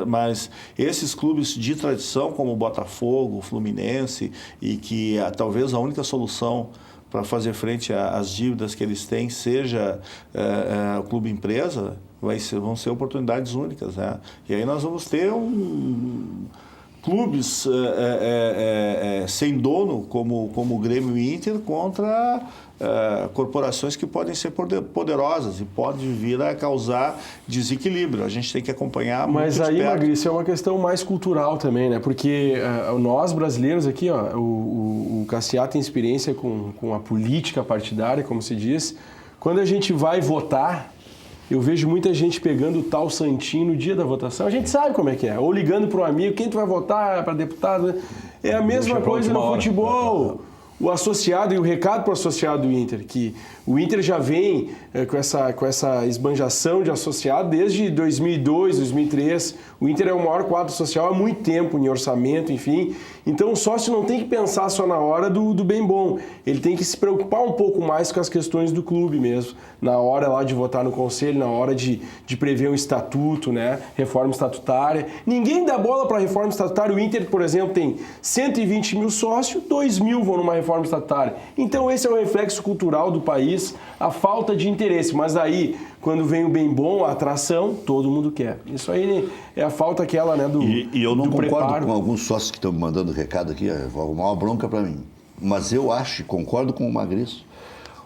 mas esses clubes de tradição, como o Botafogo, o Fluminense, e que talvez a única solução para fazer frente às dívidas que eles têm, seja o clube empresa, vão ser oportunidades únicas. Né? E aí nós vamos ter clubes sem dono, como o Grêmio e Inter, contra corporações que podem ser poderosas e podem vir a causar desequilíbrio. A gente tem que acompanhar muito de perto. Mas aí, Magri, isso é uma questão mais cultural também, né? Porque nós brasileiros aqui, o Cassiá tem experiência com a política partidária, como se diz. Quando a gente vai votar, eu vejo muita gente pegando o tal santinho no dia da votação. A gente sabe como é que é. Ou ligando para um amigo, quem tu vai votar para deputado? É a mesma coisa no futebol. O associado e o recado para o associado do Inter, que o Inter já vem com essa esbanjação de associado desde 2002, 2003. O Inter é o maior quadro social há muito tempo em orçamento, enfim. Então o sócio não tem que pensar só na hora do bem bom. Ele tem que se preocupar um pouco mais com as questões do clube mesmo. Na hora lá de votar no conselho, na hora de prever um estatuto, né? Reforma estatutária. Ninguém dá bola para a reforma estatutária. O Inter, por exemplo, tem 120 mil sócios, 2 mil vão numa reforma estatutária. Então esse é o reflexo cultural do país, a falta de interesse. Mas aí, quando vem o bem bom, a atração, todo mundo quer. Isso aí é a falta aquela, né, E eu não concordo preparo. com alguns sócios que estão me mandando recado aqui, vou arrumar uma bronca para mim. Mas eu acho, concordo com o Magriço,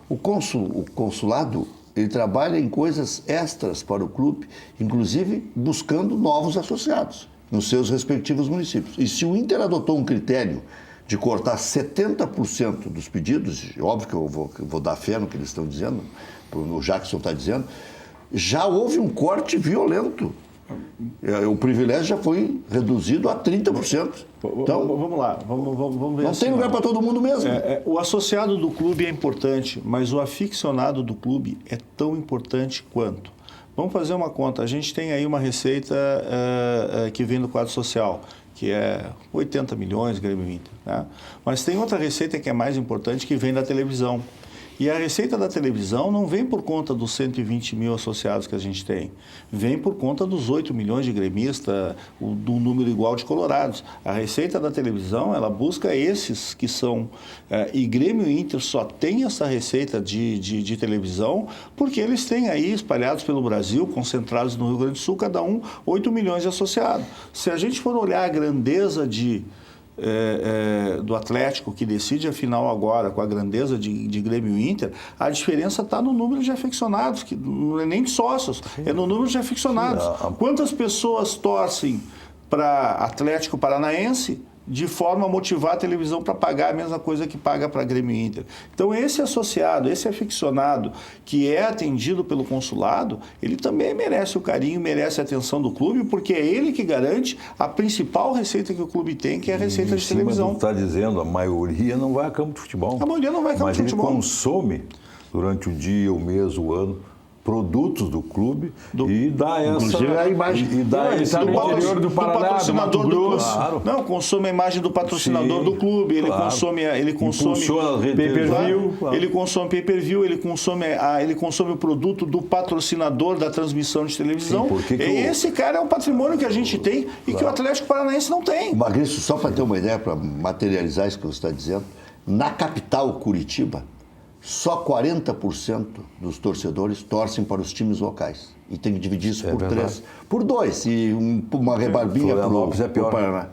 o consulado, ele trabalha em coisas extras para o clube, inclusive buscando novos associados nos seus respectivos municípios. E se o Inter adotou um critério de cortar 70% dos pedidos, óbvio que eu vou dar fé no que eles estão dizendo, o Jackson está dizendo, já houve um corte violento. O privilégio já foi reduzido a 30%. Então, vamos lá, vamos ver. Não tem lugar para todo mundo mesmo. O associado do clube é importante, mas o aficionado do clube é tão importante quanto. Vamos fazer uma conta. A gente tem aí uma receita que vem do quadro social, que é 80 milhões, Grêmio Inter. Né? Mas tem outra receita que é mais importante, que vem da televisão. E a receita da televisão não vem por conta dos 120 mil associados que a gente tem, vem por conta dos 8 milhões de gremistas, do número igual de colorados. A receita da televisão, ela busca esses que são... e Grêmio e Inter só tem essa receita de televisão porque eles têm aí, espalhados pelo Brasil, concentrados no Rio Grande do Sul, cada um 8 milhões de associados. Se a gente for olhar a grandeza do Atlético, que decide a final agora com a grandeza de Grêmio e Inter, a diferença está no número de aficionados, que não é nem de sócios, é no número de aficionados. Quantas pessoas torcem para Atlético Paranaense de forma a motivar a televisão para pagar a mesma coisa que paga para Grêmio e Inter? Então esse associado, esse aficionado que é atendido pelo consulado, ele também merece o carinho, merece a atenção do clube, porque é ele que garante a principal receita que o clube tem, que é a receita de televisão. Está dizendo, a maioria não vai a campo de futebol. A maioria não vai a campo de futebol. Mas ele consome durante o dia, o mês, o ano, produtos do clube e dá essa... Inclusive a imagem. Ele está no interior do Paraná, do Mato Grosso. Claro. Não, consome a imagem do patrocinador do clube, ele consome pay-per-view, ele consome pay-per-view, ele consome o produto do patrocinador da transmissão de televisão. Esse cara é um patrimônio que a gente tem e que o Atlético Paranaense não tem. Magrício, só para ter uma ideia, para materializar isso que você está dizendo, na capital, Curitiba, só 40% dos torcedores torcem para os times locais. E tem que dividir isso por 2. E uma rebarbinha para o Paraná.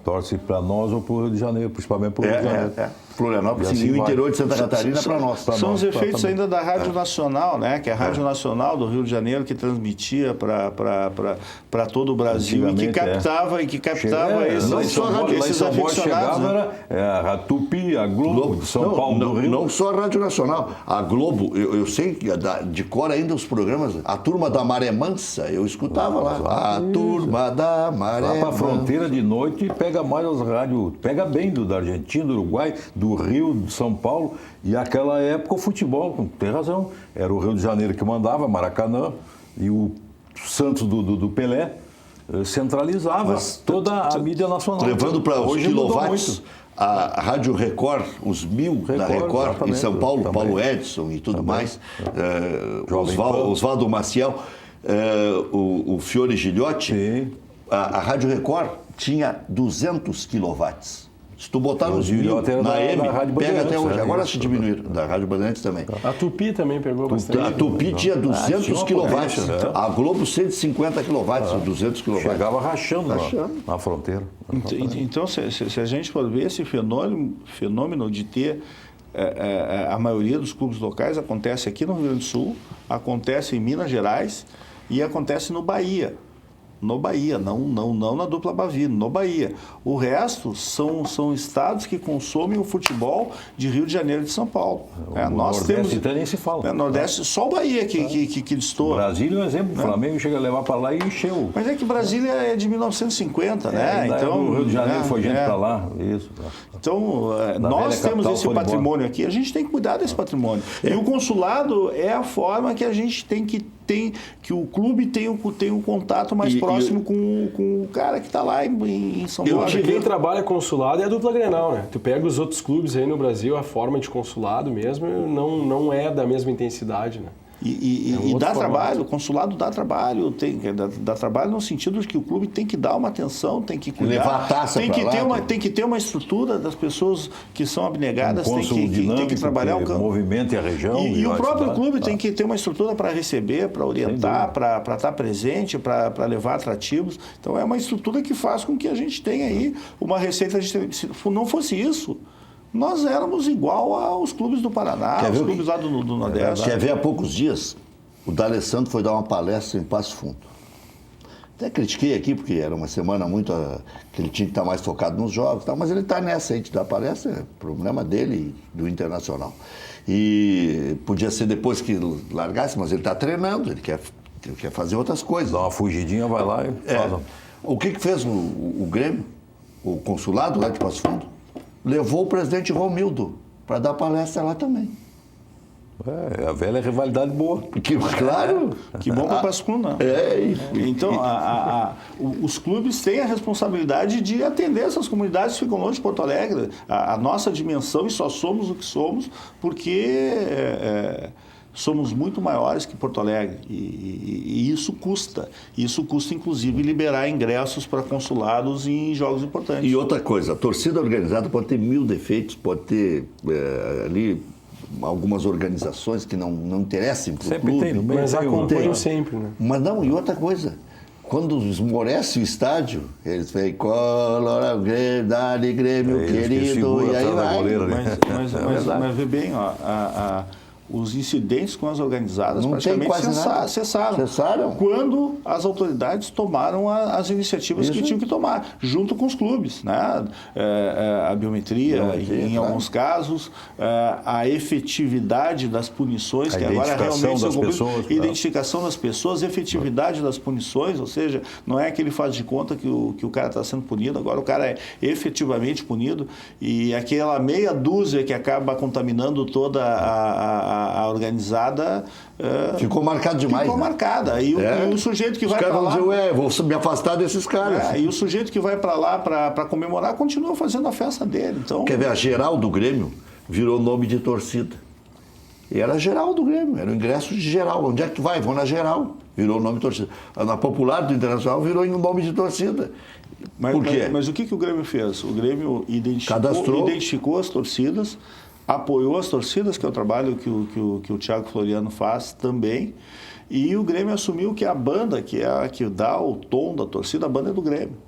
Torce para nós ou para o Rio de Janeiro, principalmente para o Rio de Janeiro. Florianópolis e o interior de Santa Catarina para nós. São os efeitos ainda da Rádio Nacional, né? Que é a Rádio Nacional do Rio de Janeiro, que transmitia para todo o Brasil e que captava esses aficionados. Chegava, era a Tupi, a Globo de São Paulo, do Rio. Não só a Rádio Nacional. A Globo, eu sei que de cor ainda os programas, a Turma da Maré Mansa, eu escutava lá. A Turma da Maré Mansa. Lá para a fronteira de noite pega mais as rádios, pega bem da Argentina, do Uruguai, do Rio, de São Paulo, e naquela época o futebol, tem razão, era o Rio de Janeiro que mandava, Maracanã, e o Santos do Pelé centralizava toda a mídia nacional. Levando para os quilowatts, a Rádio Record, os 1000 da Record, em São Paulo, também. Paulo Edson e tudo mais, Oswaldo Maciel, o Fiore Gilhote, a Rádio Record tinha 200 quilowatts. Se tu botar nos 1000 na M, pega até hoje. Agora se diminuir, da Rádio Bandeirantes também. A Tupi também pegou bastante. A Tupi tinha 200 quilowatts. A Globo 150 quilowatts, 200 quilowatts. Chegava rachando. Na fronteira. Então, se a gente for ver esse fenômeno de ter a maioria dos clubes locais, acontece aqui no Rio Grande do Sul, acontece em Minas Gerais e acontece no Bahia. No Bahia, não na dupla Bavi, no Bahia. O resto são estados que consomem o futebol de Rio de Janeiro e de São Paulo. Nós temos então nem se fala. Nordeste, só o Bahia que destoa. Brasília é um exemplo. O Flamengo chega a levar para lá e encheu. Mas é que Brasília é de 1950, né? Então, o Rio de Janeiro foi gente para lá. Isso. Então, nós temos esse patrimônio aqui, a gente tem que cuidar desse patrimônio. E o consulado é a forma que a gente tem que o clube tem um contato mais próximo com o cara que está lá em São Paulo. Quem trabalha consulado é a dupla Grenal, né? Tu pega os outros clubes aí no Brasil, a forma de consulado mesmo não é da mesma intensidade, né? E dá trabalho, o consulado dá trabalho, dá trabalho no sentido de que o clube tem que dar uma atenção, tem que cuidar, levar a taça tem que ter uma estrutura das pessoas que são abnegadas, tem que trabalhar o movimento e a região. E o próprio clube tem que ter uma estrutura para receber, para orientar, para estar presente, para levar atrativos. Então é uma estrutura que faz com que a gente tenha aí uma receita de televisão. Se não fosse isso, nós éramos igual aos clubes do Paraná, os clubes lá do Nordeste. Quer ver, há poucos dias, o D'Alessandro foi dar uma palestra em Passo Fundo. Até critiquei aqui, porque era uma semana muito... que ele tinha que estar mais focado nos jogos, mas ele está nessa aí de dar palestra, é problema dele e do Internacional. E podia ser depois que largasse, mas ele está treinando, ele quer fazer outras coisas. Dá uma fugidinha, vai lá e faz. O que fez o Grêmio, o consulado lá de Passo Fundo? Levou o presidente Romildo para dar palestra lá também. É a velha rivalidade boa. Claro. Que bom para Pascuna. Então, os clubes têm a responsabilidade de atender essas comunidades que ficam longe de Porto Alegre. A nossa dimensão, e só somos o que somos, porque somos muito maiores que Porto Alegre. E isso custa. Isso custa, inclusive, liberar ingressos para consulados em jogos importantes. E outra coisa, a torcida organizada pode ter 1000 defeitos, pode ter ali algumas organizações que não interessem para o Sempre clube. tem, no meio Mas tem um- acompanham sempre, né? Mas não, e outra coisa, quando esmorece o estádio, eles vêm, Colorado, Dali, Grêmio, Eles que querido, seguram e aí atrás da vai. goleira, né? Mas vê bem, os incidentes com as organizadas Não tem praticamente quase nada. cessaram. Quando as autoridades tomaram as iniciativas que tinham que tomar, junto com os clubes. Né? A biometria, em claro. alguns casos, a efetividade das punições, A que agora identificação realmente são das cumpridas. pessoas, Identificação das pessoas, efetividade das punições, ou seja, não é que ele faz de conta que o cara está sendo punido, agora o cara é efetivamente punido, e aquela meia dúzia que acaba contaminando toda a organizada Ficou marcado demais. ficou né? marcada. E o sujeito que Os vai caras para vão lá... dizer, vou me afastar desses caras. E o sujeito que vai para lá para comemorar continua fazendo a festa dele. Então, Quer ver, a geral do Grêmio virou nome de torcida. E era geral do Grêmio, era o ingresso de geral. Onde é que tu vai? Vou na geral. Virou nome de torcida. Na popular do Internacional virou nome de torcida. Por quê? Mas o que o Grêmio fez? O Grêmio Cadastrou. identificou as torcidas, apoiou as torcidas, que é o trabalho que o Thiago Floriano faz também, e o Grêmio assumiu que a banda, que é a que dá o tom da torcida, a banda é do Grêmio.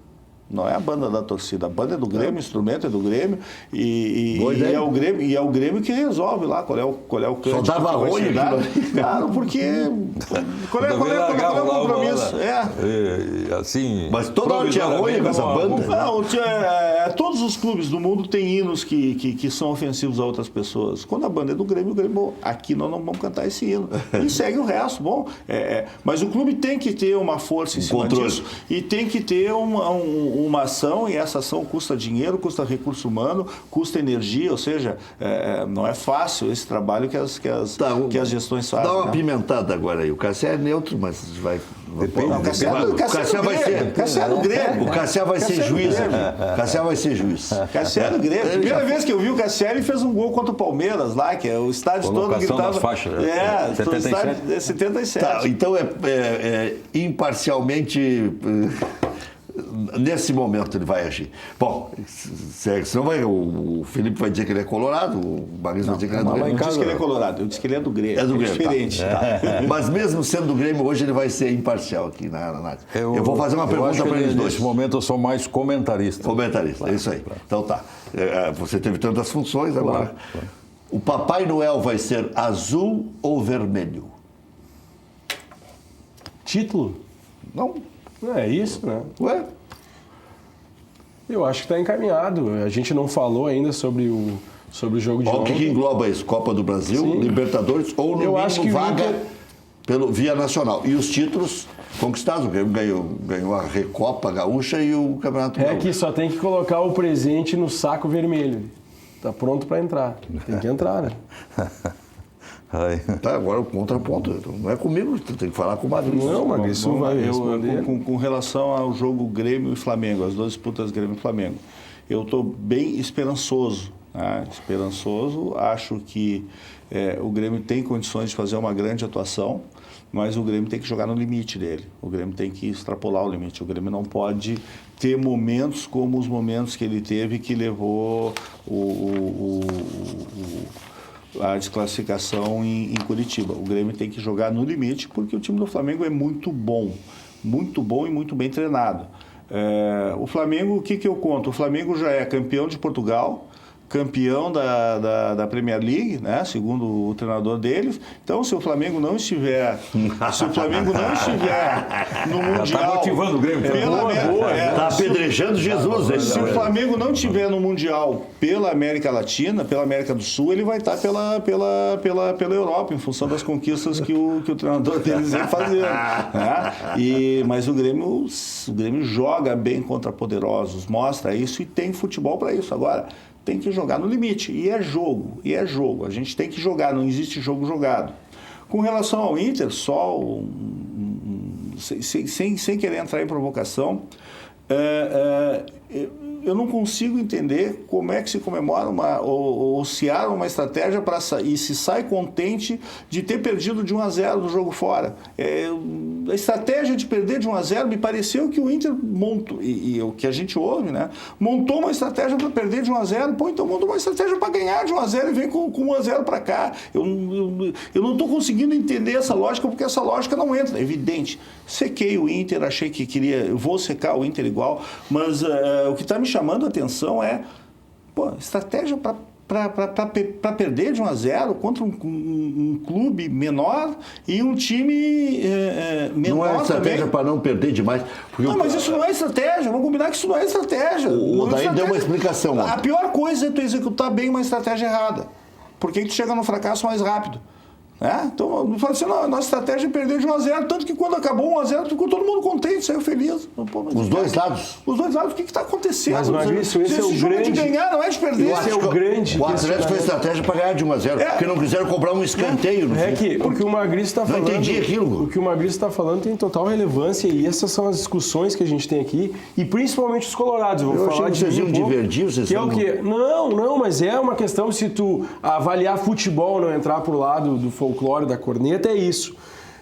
Não é a banda da torcida, a banda é do Grêmio, o instrumento é do Grêmio, e é o Grêmio que resolve lá qual é o cântico. Só dava que vai ruim ser dado. aquilo. Claro, porque qual é o compromisso? Assim, Mas toda hora tinha ruim com essa banda. Não, todos os clubes do mundo têm hinos que são ofensivos a outras pessoas. Quando a banda é do Grêmio, bom, aqui nós não vamos cantar esse hino. E segue o resto, bom. Mas o clube tem que ter uma força em cima controle. disso e tem que ter uma ação, e essa ação custa dinheiro, custa recurso humano, custa energia, ou seja, não é fácil esse trabalho que as gestões fazem. Dá uma né? pimentada agora aí. O Cassiá é neutro, mas vai... Depende. Não, O Cassiá vai ser... Cassiá é do Grêmio. O Cassiá vai ser juiz. Grêmio. O Cassiá vai ser juiz. Cassiá é do Grêmio. Primeira vez que eu vi o Cassiá, ele fez um gol contra o Palmeiras lá, que é o estádio todo Colocação gritava. das faixas, né? É, 77. o estádio é 77. Tá, então imparcialmente... Nesse momento ele vai agir. Bom, senão o Felipe vai dizer que ele é colorado, o Bagres vai dizer que ele é do Eu Grêmio. não disse que ele é colorado, eu disse que ele é do Grêmio. É do Grêmio, diferente. tá. Mas mesmo sendo do Grêmio, hoje ele vai ser imparcial aqui na análise. Eu vou fazer uma eu pergunta acho que para eles dois. Nesse momento eu sou mais comentarista. Comentarista, é isso aí. Então tá. Você teve tantas funções agora. Claro. O Papai Noel vai ser azul ou vermelho? Título? Não. É isso, né? Ué? Eu acho que está encaminhado. A gente não falou ainda sobre o jogo de O que ontem. engloba isso? Copa do Brasil, Sim. Libertadores ou no Eu mínimo acho que o vaga Inter- via nacional. E os títulos conquistados. O Grêmio ganhou a Recopa Gaúcha e o Campeonato É Gaúcho. que só tem que colocar o presente no saco vermelho. Tá pronto para entrar. Tem que entrar, né? Ai. Tá, agora o contraponto. Não é comigo, tu tem que falar com o Magrinho. Não, mas isso vai responder. Com relação ao jogo Grêmio e Flamengo, as duas disputas Grêmio e Flamengo, eu estou bem esperançoso. Né? Esperançoso, acho que o Grêmio tem condições de fazer uma grande atuação, mas o Grêmio tem que jogar no limite dele. O Grêmio tem que extrapolar o limite. O Grêmio não pode ter momentos como os momentos que ele teve, que levou a desclassificação em Curitiba. O Grêmio tem que jogar no limite, porque o time do Flamengo é muito bom e muito bem treinado. O Flamengo, o que eu conto? O Flamengo já é campeão de Portugal, campeão da Premier League, né? Segundo o treinador deles. Então, se o Flamengo não estiver no Mundial... Está motivando o Grêmio. Tá apedrejando Jesus. Se o Flamengo não estiver no Mundial pela América Latina, pela América do Sul, ele vai estar pela Europa, em função das conquistas que o treinador deles vem fazendo. Né? Mas o Grêmio joga bem contra poderosos, mostra isso e tem futebol para isso. Agora, tem que jogar no limite. E é jogo. A gente tem que jogar, não existe jogo jogado. Com relação ao Inter, só sem querer entrar em provocação, eu não consigo entender como é que se comemora ou se arma uma estratégia e se sai contente de ter perdido de 1-0 do jogo fora. A estratégia de perder de 1-0 me pareceu que o Inter montou, e o que a gente ouve, né? Montou uma estratégia para perder de 1-0, então montou uma estratégia para ganhar de 1-0 e vem com 1-0 para cá. Eu não estou conseguindo entender essa lógica, porque essa lógica não entra, é evidente. Sequei o Inter, achei que vou secar o Inter igual, mas o que está me chamando a atenção é estratégia para perder de 1-0 contra um clube menor e um time menor. Não é estratégia para não perder demais. Não, mas isso não é estratégia. Vamos combinar que isso não é estratégia. O Daí deu uma explicação. A pior coisa é tu executar bem uma estratégia errada. Porque tu chega no fracasso mais rápido. Então, eu falei assim, não, a nossa estratégia é perder de 1-0, tanto que quando acabou 1-0, ficou todo mundo contente, saiu feliz. Os dois lados? Os dois lados, o que está acontecendo? Mas, Maurício, esse é o jogo grande... de ganhar, não é de perder. Esse é o grande... O Atlético foi estratégia para ganhar de 1-0, porque não quiseram cobrar um escanteio. O que o Magrício está falando... Não entendi aquilo. O que o Magrício está falando tem total relevância e essas são as discussões que a gente tem aqui, e principalmente os colorados. Eu vou falar achei que vocês iam divergir, vocês que é o quê? Não, mas é uma questão, se tu avaliar futebol, não entrar pro lado do folclore, da corneta, é isso.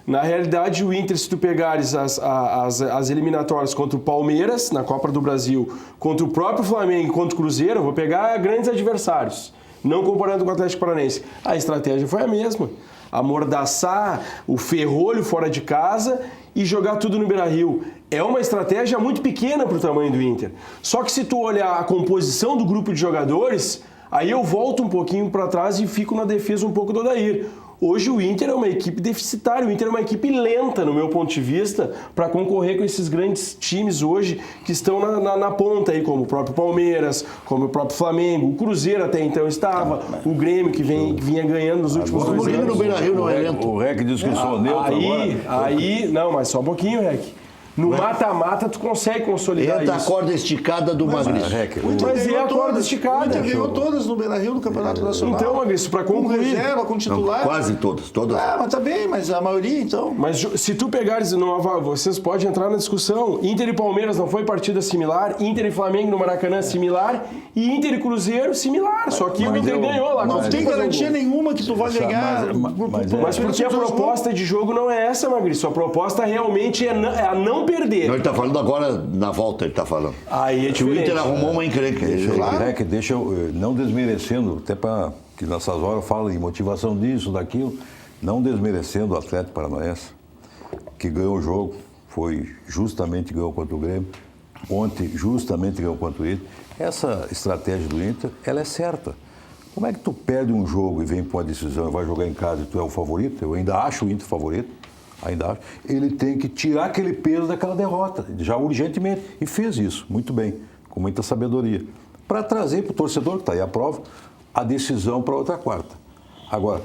Na realidade, o Inter, se tu pegares as eliminatórias contra o Palmeiras, na Copa do Brasil, contra o próprio Flamengo e contra o Cruzeiro, eu vou pegar grandes adversários, não comparando com o Atlético Paranaense. A estratégia foi a mesma. Amordaçar o ferrolho fora de casa e jogar tudo no Beira-Rio. É uma estratégia muito pequena para o tamanho do Inter. Só que se tu olhar a composição do grupo de jogadores, aí eu volto um pouquinho para trás e fico na defesa um pouco do Odair. Hoje o Inter é uma equipe deficitária, o Inter é uma equipe lenta, no meu ponto de vista, para concorrer com esses grandes times hoje que estão na ponta, aí, como o próprio Palmeiras, como o próprio Flamengo, o Cruzeiro até então estava, o Grêmio que vinha ganhando nos últimos 2 anos. O Grêmio no Beira-Rio não é lento. O REC diz que sou neutro agora. Não, mas só um pouquinho, REC. No mata-mata, tu consegue consolidar Entra isso. a corda esticada do Magrício. Mas é a corda esticada. O Inter ganhou todas no Beira-Rio no Campeonato Nacional. Então, Magrício, para concluir... Com reserva, com titular. Não, quase todas. Mas tá bem, mas a maioria, então... Mas se tu pegares, vocês podem entrar na discussão. Inter e Palmeiras não foi partida similar, Inter e Flamengo no Maracanã similar, e Inter e Cruzeiro similar. Só que o Inter ganhou lá. Não tem garantia nenhuma que tu vai ganhar. Mas porque a proposta de jogo não é essa, Magrício. A proposta realmente é a não perder. Não, ele está falando agora na volta, ele está falando. Aí é que o diferente. Inter arrumou uma encrenca. Deixa eu, não desmerecendo, até para que nessas horas eu falo em motivação disso, daquilo, não desmerecendo o Atlético Paranaense, que ganhou o jogo, justamente ganhou contra o Grêmio, ontem justamente ganhou contra o Inter. Essa estratégia do Inter, ela é certa. Como é que tu perde um jogo e vem para uma decisão e vai jogar em casa e tu é o favorito? Eu ainda acho o Inter favorito. Ainda acho, ele tem que tirar aquele peso daquela derrota, já urgentemente. E fez isso, muito bem, com muita sabedoria. Para trazer para o torcedor, que está aí a prova, a decisão para outra quarta. Agora,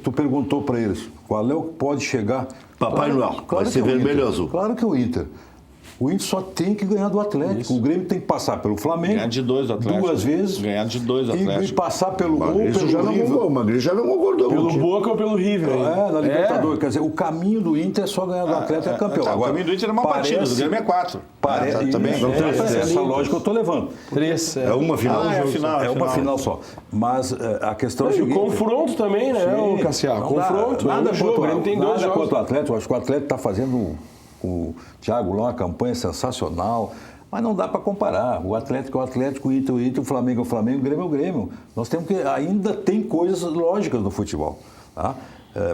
tu perguntou para eles, qual é o que pode chegar... Papai Noel, vai ser vermelho ou azul? Claro que é o Inter. O Inter só tem que ganhar do Atlético. Isso. O Grêmio tem que passar pelo Flamengo. Ganhar de 2 do Atlético. 2 vezes. Ganhar de 2 do Atlético. E passar pelo gol, pelo River. O Magrício já não concordou. Pelo Boca ou pelo River. Na Libertadores. Quer dizer, o caminho do Inter é só ganhar do Atlético e campeão. Agora, o caminho do Inter é uma partida, do Grêmio é 4. Também. Essa lógica eu estou levando. 3. É uma final. É uma final só. Mas a questão é o seguinte... O confronto também, né, Cassiano? Confronto. Nada contra o Atlético. Eu acho que o Atlético está fazendo... O Thiago lá, uma campanha sensacional, mas não dá para comparar. O Atlético é o Atlético, o Inter é o Inter, o Flamengo é o Flamengo, o Grêmio é o Grêmio. Nós temos que... Ainda tem coisas lógicas no futebol, tá?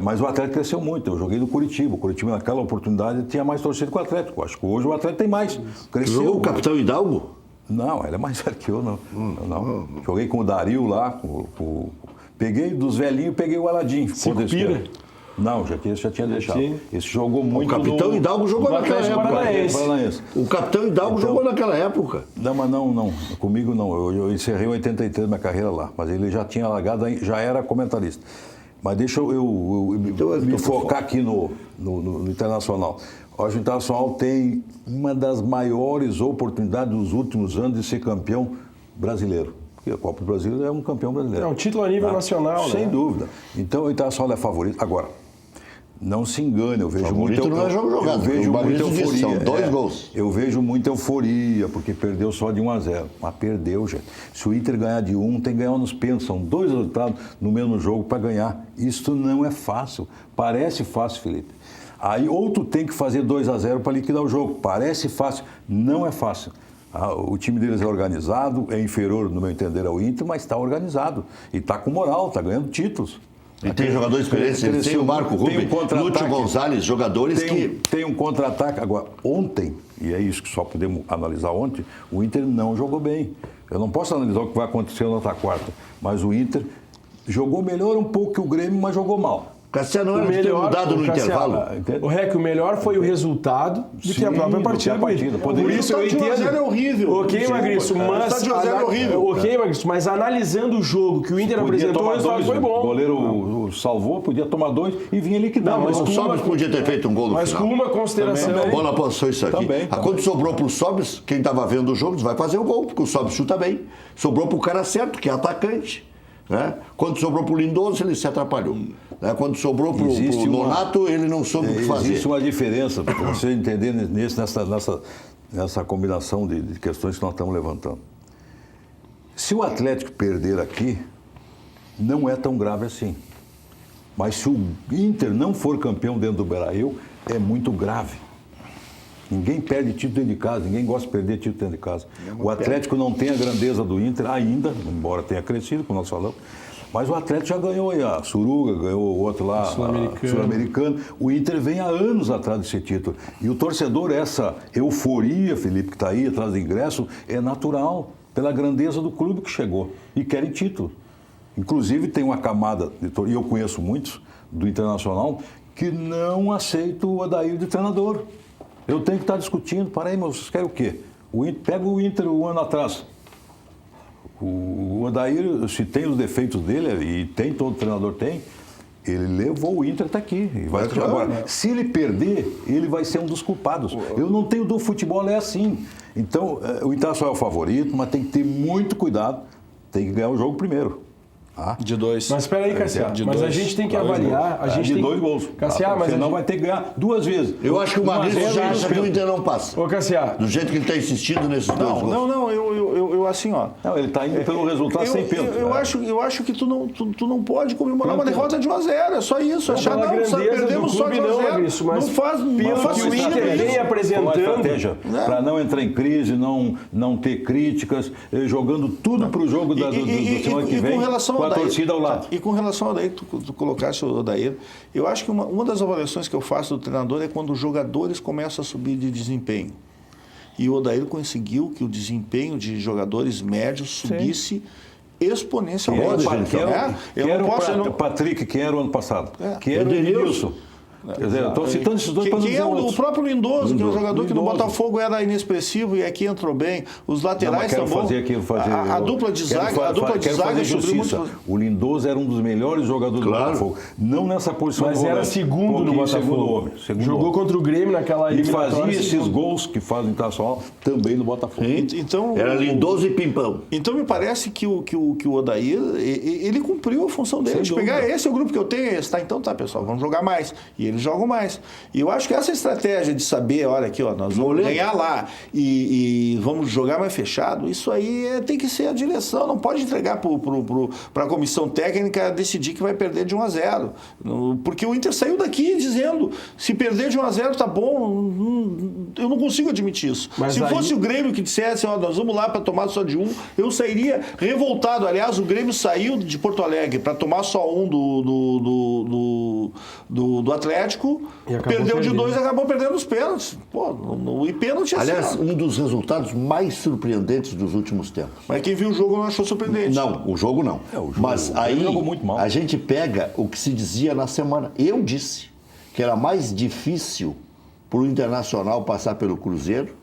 Mas o Atlético cresceu muito. Eu joguei no Curitiba. O Curitiba, naquela oportunidade, tinha mais torcida que o Atlético. Acho que hoje o Atlético tem mais. Cresceu. Jogou o Capitão Hidalgo? Não, ele é mais velho que eu, não. Joguei com o Dario lá. Peguei dos velhinhos, peguei o Aladim. Pira. Não, já tinha deixado. Sim. Esse jogou muito. O Capitão Hidalgo jogou naquela época. O Capitão Hidalgo jogou naquela época. Não, mas não. Comigo não. Eu encerrei em 83 minha carreira lá. Mas ele já tinha largado, já era comentarista. Mas deixa eu me focar aqui no Internacional. Hoje o Internacional tem uma das maiores oportunidades dos últimos anos de ser campeão brasileiro. porque a Copa do Brasil é um campeão brasileiro. É um título a nível nacional, Sem né? dúvida. Então o Internacional é favorito. Agora, não se engane, eu vejo Favorito muita não é jogo jogado, eu vejo o muita Bagre disse, euforia. são 2 gols. Eu vejo muita euforia, porque perdeu só de 1-0. Mas perdeu, gente. Se o Inter ganhar de 1, tem que ganhar nos pênaltis. São 2 resultados no mesmo jogo para ganhar. Isso não é fácil. Parece fácil, Felipe. Aí ou tu tem que fazer 2-0 para liquidar o jogo. Parece fácil. Não é fácil. O time deles é organizado, é inferior, no meu entender, ao Inter, mas está organizado. E está com moral, está ganhando títulos. E tem jogador experiente, tem o Marco Rubem, Lúcio Gonzalez, jogadores que... Tem um contra-ataque. Agora, ontem, e é isso que só podemos analisar ontem, o Inter não jogou bem. Eu não posso analisar o que vai acontecer na outra quarta, mas o Inter jogou melhor um pouco que o Grêmio, mas jogou mal. Cassiano, não era de ter mudado no intervalo? O REC, o melhor foi o resultado do que a própria partida. Por isso eu entendo. É horrível. Ok, Magrício, mas... é horrível. Ok, Magrício, mas analisando o jogo que o Inter apresentou, o resultado foi bom. O goleiro salvou, podia tomar 2 e vinha liquidar. Não, mas o Sobis podia ter feito um gol no mas final. com uma consideração... A bola passou isso aqui. Também. Quando sobrou pro Sobis, quem estava vendo o jogo vai fazer o gol, porque o Sobis chuta bem. Sobrou pro cara certo, que é atacante. Né? Quando sobrou pro Lindoso, ele se atrapalhou. Né? Quando sobrou pro Nonato, ele não soube o que fazer. Existe uma diferença, para você entender nessa combinação de questões que nós estamos levantando. Se o Atlético perder aqui, não é tão grave assim. Mas se o Inter não for campeão dentro do Beira-Rio, é muito grave. Ninguém perde título dentro de casa, ninguém gosta de perder título dentro de casa. O Atlético não tem a grandeza do Inter ainda, embora tenha crescido, como nós falamos. Mas o Atlético já ganhou aí a Suruga, ganhou o outro lá, Sul-Americano. O Inter vem há anos atrás desse título. E o torcedor, essa euforia, Felipe, que está aí atrás do ingresso, é natural, pela grandeza do clube que chegou. E querem título. Inclusive tem uma camada, e eu conheço muitos, do Internacional, que não aceitam o Odair de treinador. Eu tenho que estar discutindo, para aí, mas vocês querem o quê? Pega o Inter um ano atrás. O Odair, se tem os defeitos dele, e tem, todo treinador tem, ele levou o Inter até aqui. E vai agora, se ele perder, ele vai ser um dos culpados. Eu não tenho do futebol, é assim. Então, o Internacional é o favorito, mas tem que ter muito cuidado, tem que ganhar o jogo primeiro. De 2. Mas espera aí, Cassiano, mas a gente tem que avaliar... De 2 gols. Cassiano, mas senão vai ter que ganhar 2 vezes. Eu acho que o Magrício já acha que o Inter não passa. Ô, Cassiano... Do jeito que ele está insistindo nesses 2 gols. Não, eu assim, ó... Não, ele está indo pelo resultado sem pênalti. Eu acho que tu não pode comemorar uma derrota de 1-0, é só isso. Achar, não, só perdemos só de 1-0. Não faz que o Inter vem apresentando... Uma estratégia para não entrar em crise, não ter críticas, jogando tudo para o jogo do semana que vem, com a torcida ao lado. E com relação ao Odair, tu colocaste o Odair, eu acho que uma das avaliações que eu faço do treinador é quando os jogadores começam a subir de desempenho. E o Odair conseguiu que o desempenho de jogadores médios subisse exponencialmente. O Patrick, quem era o ano passado? Quem era o Edenilson? Quer dizer, eu estou citando esses dois para não dizer o próprio Lindoso, que é um jogador que no Botafogo era inexpressivo e aqui entrou bem. Os laterais também. A dupla de zaga subiu muito. O Lindoso era um dos melhores jogadores do Botafogo. Não nessa posição. Mas era segundo no Botafogo. Jogou contra o Grêmio naquela eliminatória. E fazia esses gols que faz o Internacional também no Botafogo. Então, era Lindoso e Pimpão. Então me parece que o Odair, ele cumpriu a função dele. De pegar esse é o grupo que eu tenho, esse. Tá, então tá, pessoal, vamos jogar mais. E eles jogam mais. E eu acho que essa estratégia de saber, olha aqui, ó, nós vamos ganhar lá e vamos jogar mais fechado, isso aí tem que ser a direção, não pode entregar para a comissão técnica decidir que vai perder de 1-0. Porque o Inter saiu daqui dizendo, se perder de 1-0 tá bom, eu não consigo admitir isso. Mas se fosse o Grêmio que dissesse, ó, nós vamos lá para tomar só de 1, eu sairia revoltado. Aliás, o Grêmio saiu de Porto Alegre para tomar só 1 do Atlético, perdeu de 2 e acabou perdendo os pênaltis. Pô, e pênalti é aliás, um dos resultados mais surpreendentes dos últimos tempos. Mas quem viu o jogo não achou surpreendente. Não, o jogo não. Mas aí jogou muito mal. A gente pega o que se dizia na semana. Eu disse que era mais difícil para o Internacional passar pelo Cruzeiro,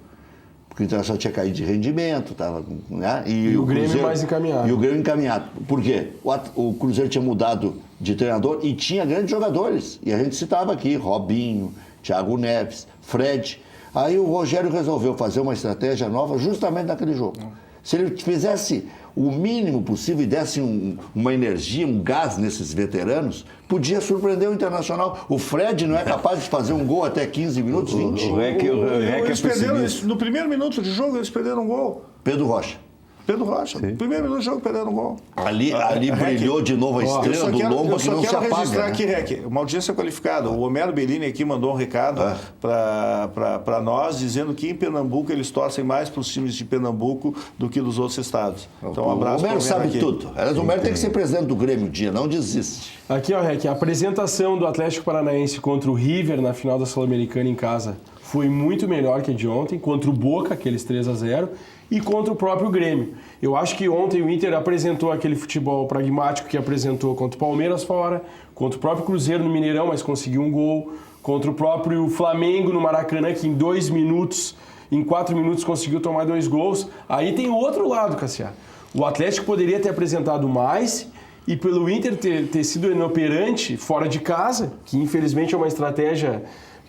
porque o Internacional tinha caído de rendimento, tava, né? E o Grêmio mais encaminhado. E o Grêmio encaminhado. Por quê? O Cruzeiro tinha mudado de treinador e tinha grandes jogadores. E a gente citava aqui, Robinho, Thiago Neves, Fred. Aí o Rogério resolveu fazer uma estratégia nova justamente naquele jogo. Se ele fizesse o mínimo possível e desse uma energia, um gás nesses veteranos, podia surpreender o Internacional. O Fred não é capaz de fazer um gol até 15 minutos, 20. Eles perderam, no primeiro minuto de jogo, eles perderam um gol. Pedro Rocha. No primeiro minuto de jogo, perderam um gol. Ali brilhou de novo a estrela do Lomba que não se apaga. Eu só quero registrar aqui, Rec, uma audiência qualificada. O Homero Bellini aqui mandou um recado para nós, dizendo que em Pernambuco eles torcem mais para os times de Pernambuco do que dos outros estados. Então, um abraço para o Homero sabe tudo. O Homero tem que ser presidente do Grêmio um dia, não desiste. Aqui, ó, Rec, a apresentação do Atlético Paranaense contra o River na final da Sul-Americana em casa foi muito melhor que a de ontem, contra o Boca, aqueles 3-0, e contra o próprio Grêmio. Eu acho que ontem o Inter apresentou aquele futebol pragmático que apresentou contra o Palmeiras fora, contra o próprio Cruzeiro no Mineirão, mas conseguiu um gol, contra o próprio Flamengo no Maracanã, que em 4 minutos conseguiu tomar 2 gols. Aí tem o outro lado, Cassiar. O Atlético poderia ter apresentado mais e pelo Inter ter sido inoperante fora de casa, que infelizmente é uma estratégia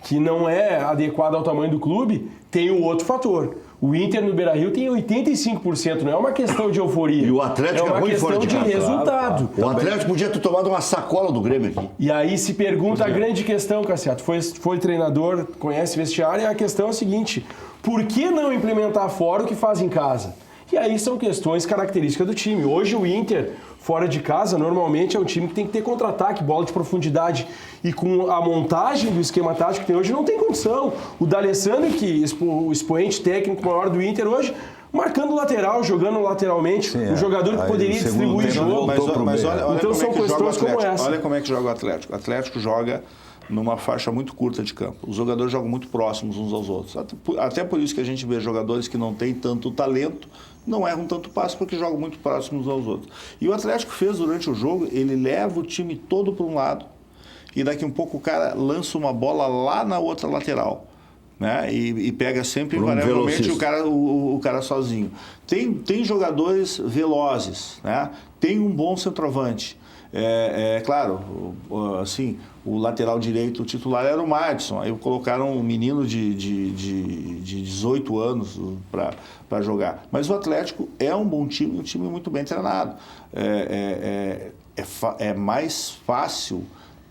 que não é adequada ao tamanho do clube, tem o outro fator. O Inter no Beira-Rio tem 85%, não é uma questão de euforia. E o Atlético é ruim fora de casa. É uma questão de resultado. O Atlético podia ter tomado uma sacola do Grêmio aqui. E aí se pergunta a grande questão, Cassiato, foi treinador, conhece vestiário, e a questão é a seguinte, por que não implementar fora o que faz em casa? E aí são questões características do time. Hoje o Inter, fora de casa, normalmente é um time que tem que ter contra-ataque, bola de profundidade. E com a montagem do esquema tático que tem hoje, não tem condição. O D'Alessandro, que o expoente técnico maior do Inter hoje, marcando lateral, jogando lateralmente, um jogador que poderia distribuir jogo. Mas olha então são questões como essa. Olha como é que joga o Atlético. O Atlético joga numa faixa muito curta de campo. Os jogadores jogam muito próximos uns aos outros. Até por isso que a gente vê jogadores que não têm tanto talento, não erram tanto passe porque jogam muito próximos uns aos outros. E o Atlético fez durante o jogo, ele leva o time todo para um lado e daqui a um pouco o cara lança uma bola lá na outra lateral. Né? E pega sempre, invariavelmente, o cara sozinho. Tem jogadores velozes, né? Tem um bom centroavante. Claro, assim, o lateral direito, o titular era o Madison. Aí colocaram um menino de 18 anos para jogar. Mas o Atlético é um bom time, um time muito bem treinado. É mais fácil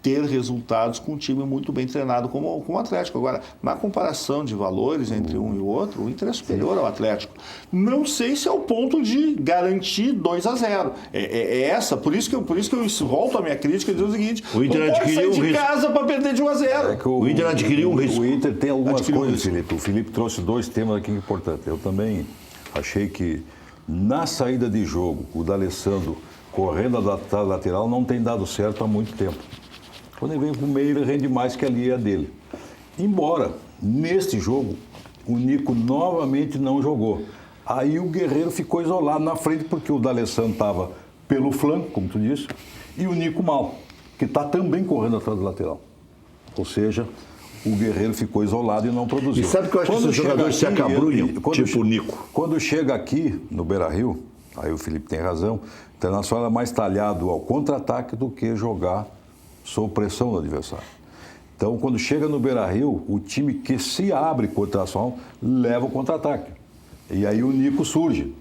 ter resultados com um time muito bem treinado como o Atlético. Agora, na comparação de valores entre um e o outro, o Inter é superior ao Atlético. Não sei se é o ponto de garantir 2-0. Por isso que eu volto à minha crítica e dizer o seguinte, o Inter adquiriu de casa para perder de 1-0. O Inter adquiriu um risco. O Inter tem algumas coisas, Felipe. O Felipe trouxe 2 temas aqui importantes. Eu também achei que na saída de jogo, o D'Alessandro correndo da lateral não tem dado certo há muito tempo. Quando ele vem para o meio, ele rende mais que ali é a dele. Embora, neste jogo, o Nico novamente não jogou. Aí o Guerreiro ficou isolado na frente, porque o D'Alessandro estava pelo flanco, como tu disse, e o Nico mal, que está também correndo atrás do lateral. Ou seja, o Guerreiro ficou isolado e não produziu. E sabe que eu acho que esses jogadores se acabrunham, tipo o Nico? Quando chega aqui, no Beira-Rio, aí o Felipe tem razão, o Internacional é mais talhado ao contra-ataque do que jogar sob pressão do adversário. Então, quando chega no Beira-Rio, o time que se abre contra o Internacional leva o contra-ataque. E aí o Nico surge.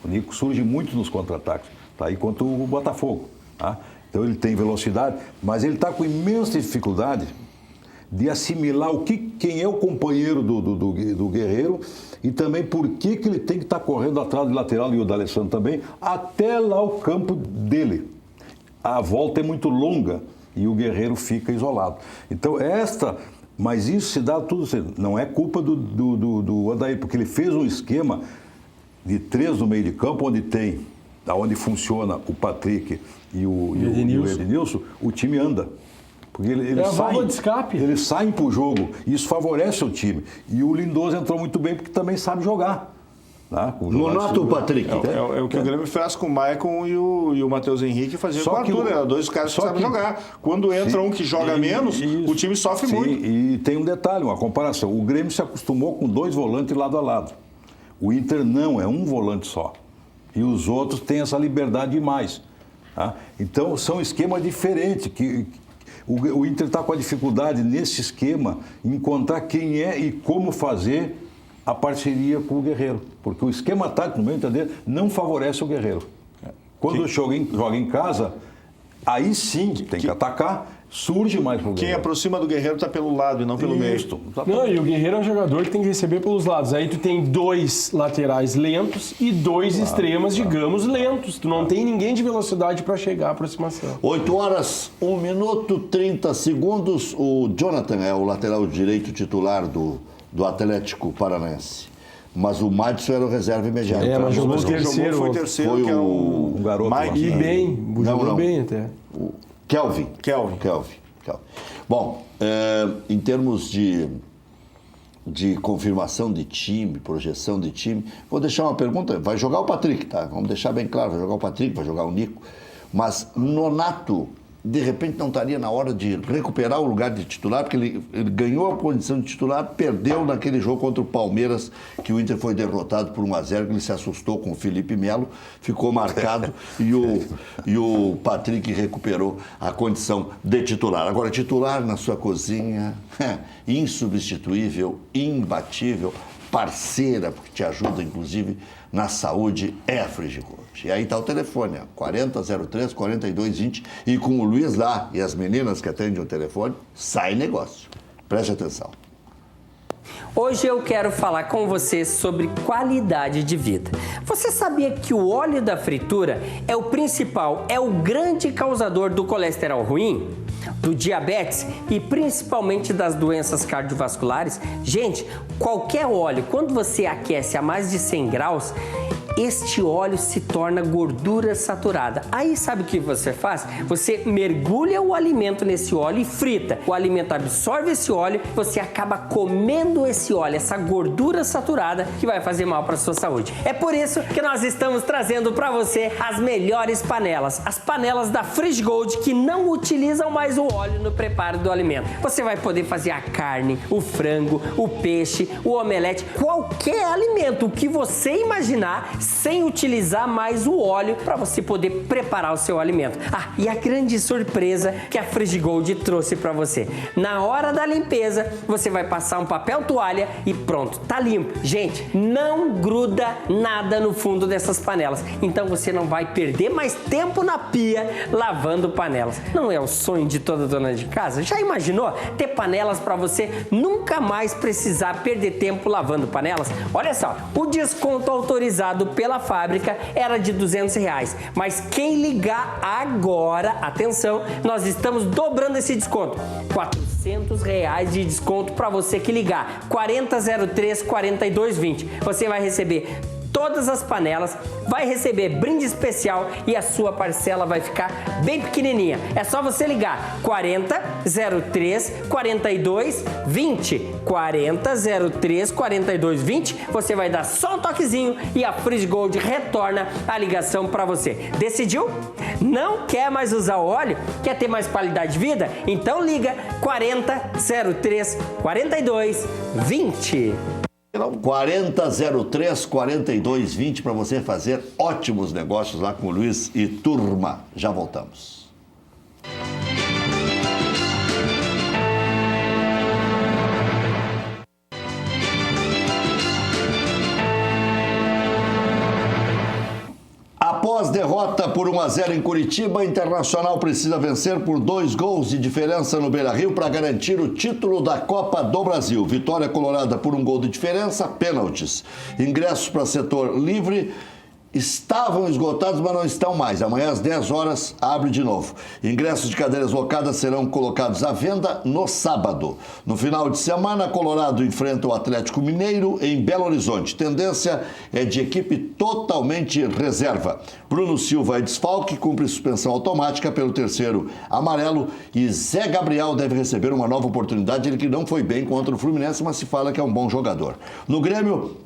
O Nico surge muito nos contra-ataques. Está aí contra o Botafogo. Tá? Então, ele tem velocidade, mas ele está com imensa dificuldade de assimilar quem é o companheiro do Guerreiro e também por que ele tem que estar correndo atrás do lateral e o D'Alessandro também, até lá o campo dele. A volta é muito longa e o Guerreiro fica isolado. Então, mas isso se dá tudo, não é culpa do Odair, porque ele fez um esquema de 3 no meio de campo, onde funciona o Patrick e o Edenilson, o time anda. Porque válvula de escape. Eles saem para o jogo e isso favorece o time. E o Lindoso entrou muito bem porque também sabe jogar. Tá? Nonato o Patrick. É o que o Grêmio faz com o Maicon e o Matheus Henrique fazia com o Arthur. Eram 2 caras que sabem jogar. Quando entra um que joga menos, o time sofre muito. E tem um detalhe, uma comparação. O Grêmio se acostumou com 2 volantes lado a lado. O Inter não, é um volante só. E os outros têm essa liberdade demais. Tá? Então, são esquemas diferentes. O Inter está com a dificuldade nesse esquema em encontrar quem é e como fazer a parceria com o Guerreiro, porque o esquema tático, no meu entender, não favorece o Guerreiro. Quando joga em casa, aí sim tem que atacar, surge mais pro Quem Guerreiro. aproxima do Guerreiro está pelo lado e não pelo meio. Isso. Não, e o Guerreiro é um jogador que tem que receber pelos lados. Aí tu tem 2 laterais lentos e 2 extremas, digamos, lentos. Tu não tem ninguém de velocidade para chegar à aproximação. 8 horas, 1 minuto, 30 segundos. O Jonathan é o lateral direito titular do Atlético Paranaense. Mas o Madison era o reserva imediato. É, mas jogou o Quem terceiro. jogou foi o terceiro, Foi que é o o garoto lá. Mike. E bem, jogou não. bem até. O Kelvin. Bom, em termos de confirmação de time, projeção de time, vou deixar uma pergunta. Vai jogar o Patrick, tá? Vamos deixar bem claro, vai jogar o Patrick, vai jogar o Nico. Mas Nonato, de repente, não estaria na hora de recuperar o lugar de titular, porque ele ganhou a posição de titular, perdeu naquele jogo contra o Palmeiras, que o Inter foi derrotado por 1-0, que ele se assustou com o Felipe Melo, ficou marcado e o Patrick recuperou a condição de titular. Agora, titular na sua cozinha, insubstituível, imbatível, parceira, porque te ajuda, inclusive, na saúde, é a Frigigold. E aí está o telefone, 4003-4220, e com o Luiz lá e as meninas que atendem o telefone, sai negócio. Preste atenção. Hoje eu quero falar com você sobre qualidade de vida. Você sabia que o óleo da fritura é o principal, é o grande causador do colesterol ruim? Do diabetes e principalmente das doenças cardiovasculares? Gente, qualquer óleo, quando você aquece a mais de 100 graus, este óleo se torna gordura saturada. Aí sabe o que você faz? Você mergulha o alimento nesse óleo e frita. O alimento absorve esse óleo, você acaba comendo esse óleo, essa gordura saturada que vai fazer mal para a sua saúde. É por isso que nós estamos trazendo para você as melhores panelas. As panelas da Frigigold que não utilizam mais o óleo no preparo do alimento. Você vai poder fazer a carne, o frango, o peixe, o omelete, qualquer alimento que você imaginar, sem utilizar mais o óleo para você poder preparar o seu alimento. Ah, e a grande surpresa que a Frigigold trouxe para você. Na hora da limpeza, você vai passar um papel toalha e pronto, tá limpo. Gente, não gruda nada no fundo dessas panelas. Então você não vai perder mais tempo na pia lavando panelas. Não é o sonho de toda dona de casa? Já imaginou ter panelas para você nunca mais precisar perder tempo lavando panelas? Olha só, o desconto autorizado pela fábrica era de R$200, mas quem ligar agora, atenção, nós estamos dobrando esse desconto, R$400 de desconto para você que ligar, 4003-4220, você vai receber todas as panelas, vai receber brinde especial e a sua parcela vai ficar bem pequenininha. É só você ligar 4003-4220, 4003-4220, você vai dar só um toquezinho e a Frigigold retorna a ligação para você. Decidiu? Não quer mais usar o óleo? Quer ter mais qualidade de vida? Então liga 4003-4220. 4003-4220 para você fazer ótimos negócios lá com o Luiz e turma. Já voltamos. Após derrota por 1-0 em Curitiba, Internacional precisa vencer por 2 gols de diferença no Beira-Rio para garantir o título da Copa do Brasil. Vitória colorada por 1 gol de diferença, pênaltis. Ingressos para setor livre estavam esgotados, mas não estão mais. Amanhã às 10 horas abre de novo. Ingressos de cadeiras locadas serão colocados à venda no sábado. No final de semana, Colorado enfrenta o Atlético Mineiro em Belo Horizonte. Tendência é de equipe totalmente reserva. Bruno Silva é desfalque, cumpre suspensão automática pelo 3º amarelo e Zé Gabriel deve receber uma nova oportunidade. Ele que não foi bem contra o Fluminense, mas se fala que é um bom jogador. No Grêmio,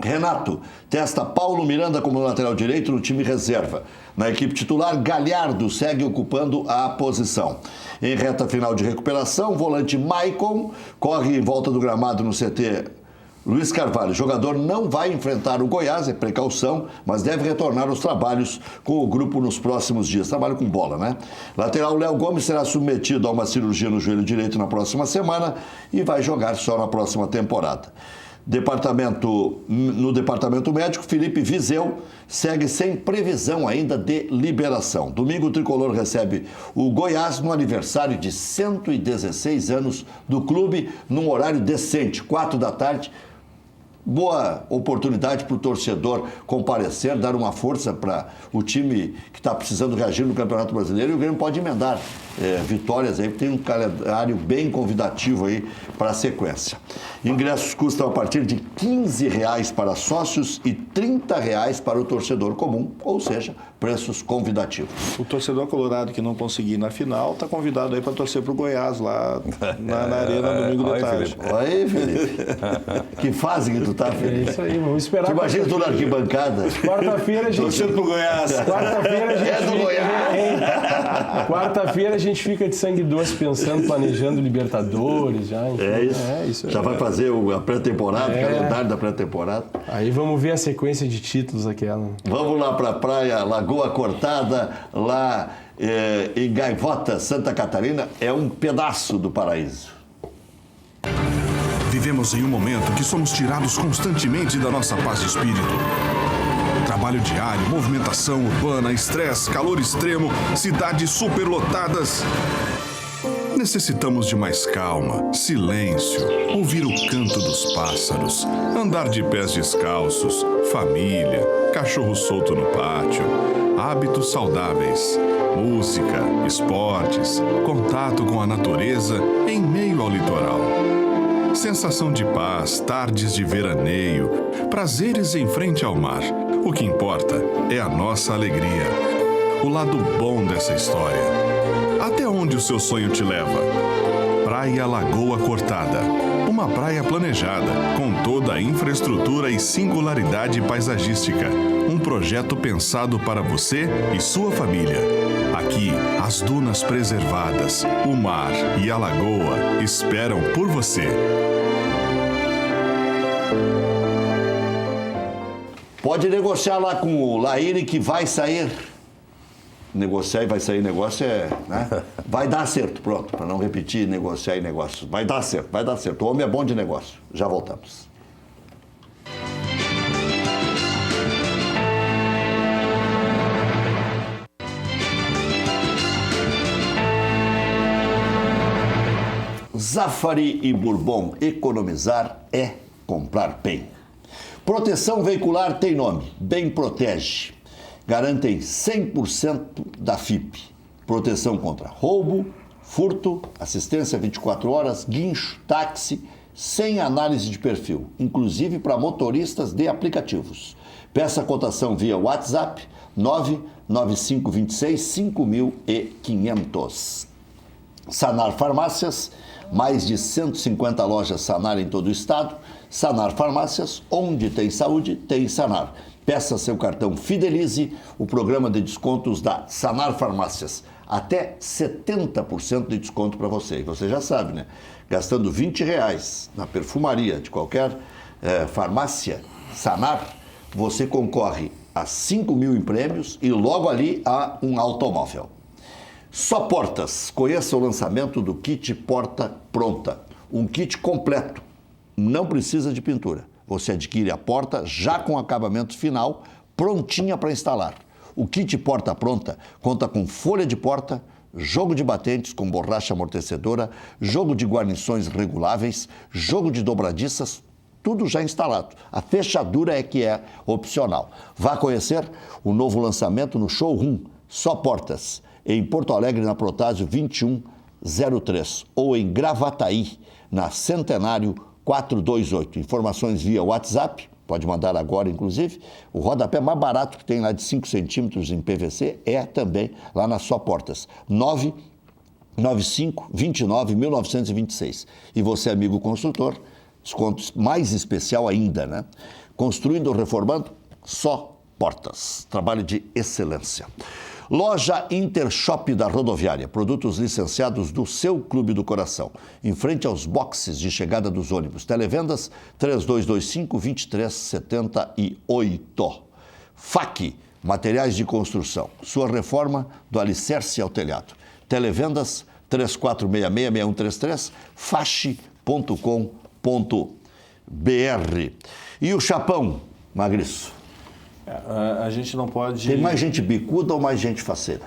Renato testa Paulo Miranda como lateral direito no time reserva. Na equipe titular, Galhardo segue ocupando a posição. Em reta final de recuperação, volante Maicon corre em volta do gramado no CT Luiz Carvalho. O jogador não vai enfrentar o Goiás, é precaução, mas deve retornar aos trabalhos com o grupo nos próximos dias. Trabalho com bola, né? Lateral Léo Gomes será submetido a uma cirurgia no joelho direito na próxima semana e vai jogar só na próxima temporada. No departamento médico, Felipe Vizeu segue sem previsão ainda de liberação. Domingo, o Tricolor recebe o Goiás no aniversário de 116 anos do clube, num horário decente, 4 da tarde. Boa oportunidade para o torcedor comparecer, dar uma força para o time que está precisando reagir no Campeonato Brasileiro, e o Grêmio pode emendar vitórias aí, tem um calendário bem convidativo aí para a sequência. Ingressos custam a partir de R$15 para sócios e R$30 para o torcedor comum, ou seja, preços convidativos. O torcedor colorado que não conseguir na final está convidado aí para torcer para o Goiás lá na Arena domingo de tarde. Oi, Felipe. Que fase que tu tá, Felipe? É isso aí, vamos esperar. Imagina tu na arquibancada. Quarta-feira a gente... Torcendo pro Goiás. Quarta-feira a gente... É do Goiás. Quarta-feira a gente fica de sangue doce pensando, planejando Libertadores já. Enfim, Isso já vai fazer a pré-temporada, o calendário da pré-temporada. Aí vamos ver a sequência de títulos aquela. Vamos lá para a praia Lagoa Cortada, lá em Gaivota, Santa Catarina. É um pedaço do paraíso. Vivemos em um momento que somos tirados constantemente da nossa paz de espírito. Trabalho diário, movimentação urbana, estresse, calor extremo, cidades superlotadas. Necessitamos de mais calma, silêncio, ouvir o canto dos pássaros, andar de pés descalços, família, cachorro solto no pátio, hábitos saudáveis, música, esportes, contato com a natureza em meio ao litoral. Sensação de paz, tardes de veraneio, prazeres em frente ao mar. O que importa é a nossa alegria, o lado bom dessa história. Até onde o seu sonho te leva? Praia Lagoa Cortada. Uma praia planejada, com toda a infraestrutura e singularidade paisagística. Um projeto pensado para você e sua família. Aqui, as dunas preservadas, o mar e a lagoa esperam por você. Pode negociar lá com o Laíre que vai sair. Negociar e vai sair negócio né? Vai dar certo, pronto, para não repetir negociar e negócio. Vai dar certo, vai dar certo. O homem é bom de negócio. Já voltamos. Zafari e Bourbon, economizar é comprar bem. Proteção veicular tem nome, Bem Protege. Garantem 100% da FIP. Proteção contra roubo, furto, assistência 24 horas, guincho, táxi, sem análise de perfil, inclusive para motoristas de aplicativos. Peça a cotação via WhatsApp 99526 5500. Sanar Farmácias, mais de 150 lojas Sanar em todo o estado. Sanar Farmácias, onde tem saúde, tem Sanar. Peça seu cartão Fidelize, o programa de descontos da Sanar Farmácias. Até 70% de desconto para você. E você já sabe, né? Gastando R$20 na perfumaria de qualquer farmácia Sanar, você concorre a 5.000 em prêmios e logo ali a um automóvel. Só Portas. Conheça o lançamento do kit Porta Pronta. Um kit completo. Não precisa de pintura. Você adquire a porta já com acabamento final, prontinha para instalar. O kit Porta Pronta conta com folha de porta, jogo de batentes com borracha amortecedora, jogo de guarnições reguláveis, jogo de dobradiças, tudo já instalado. A fechadura é que é opcional. Vá conhecer o novo lançamento no showroom Só Portas, em Porto Alegre, na Protásio 2103, ou em Gravataí, na Centenário 428. Informações via WhatsApp, pode mandar agora, inclusive. O rodapé mais barato que tem lá de 5 centímetros em PVC é também lá na Só Portas. 995-29-1926. E você, amigo construtor, desconto mais especial ainda, né? Construindo ou reformando, Só Portas. Trabalho de excelência. Loja Intershop da Rodoviária, produtos licenciados do seu Clube do Coração, em frente aos boxes de chegada dos ônibus. Televendas 3225-2378. FAC, materiais de construção, sua reforma do alicerce ao telhado. Televendas 3466-6133, fache.com.br. E o Chapão, Magriço? A gente não pode... Tem mais gente bicuda ou mais gente faceira?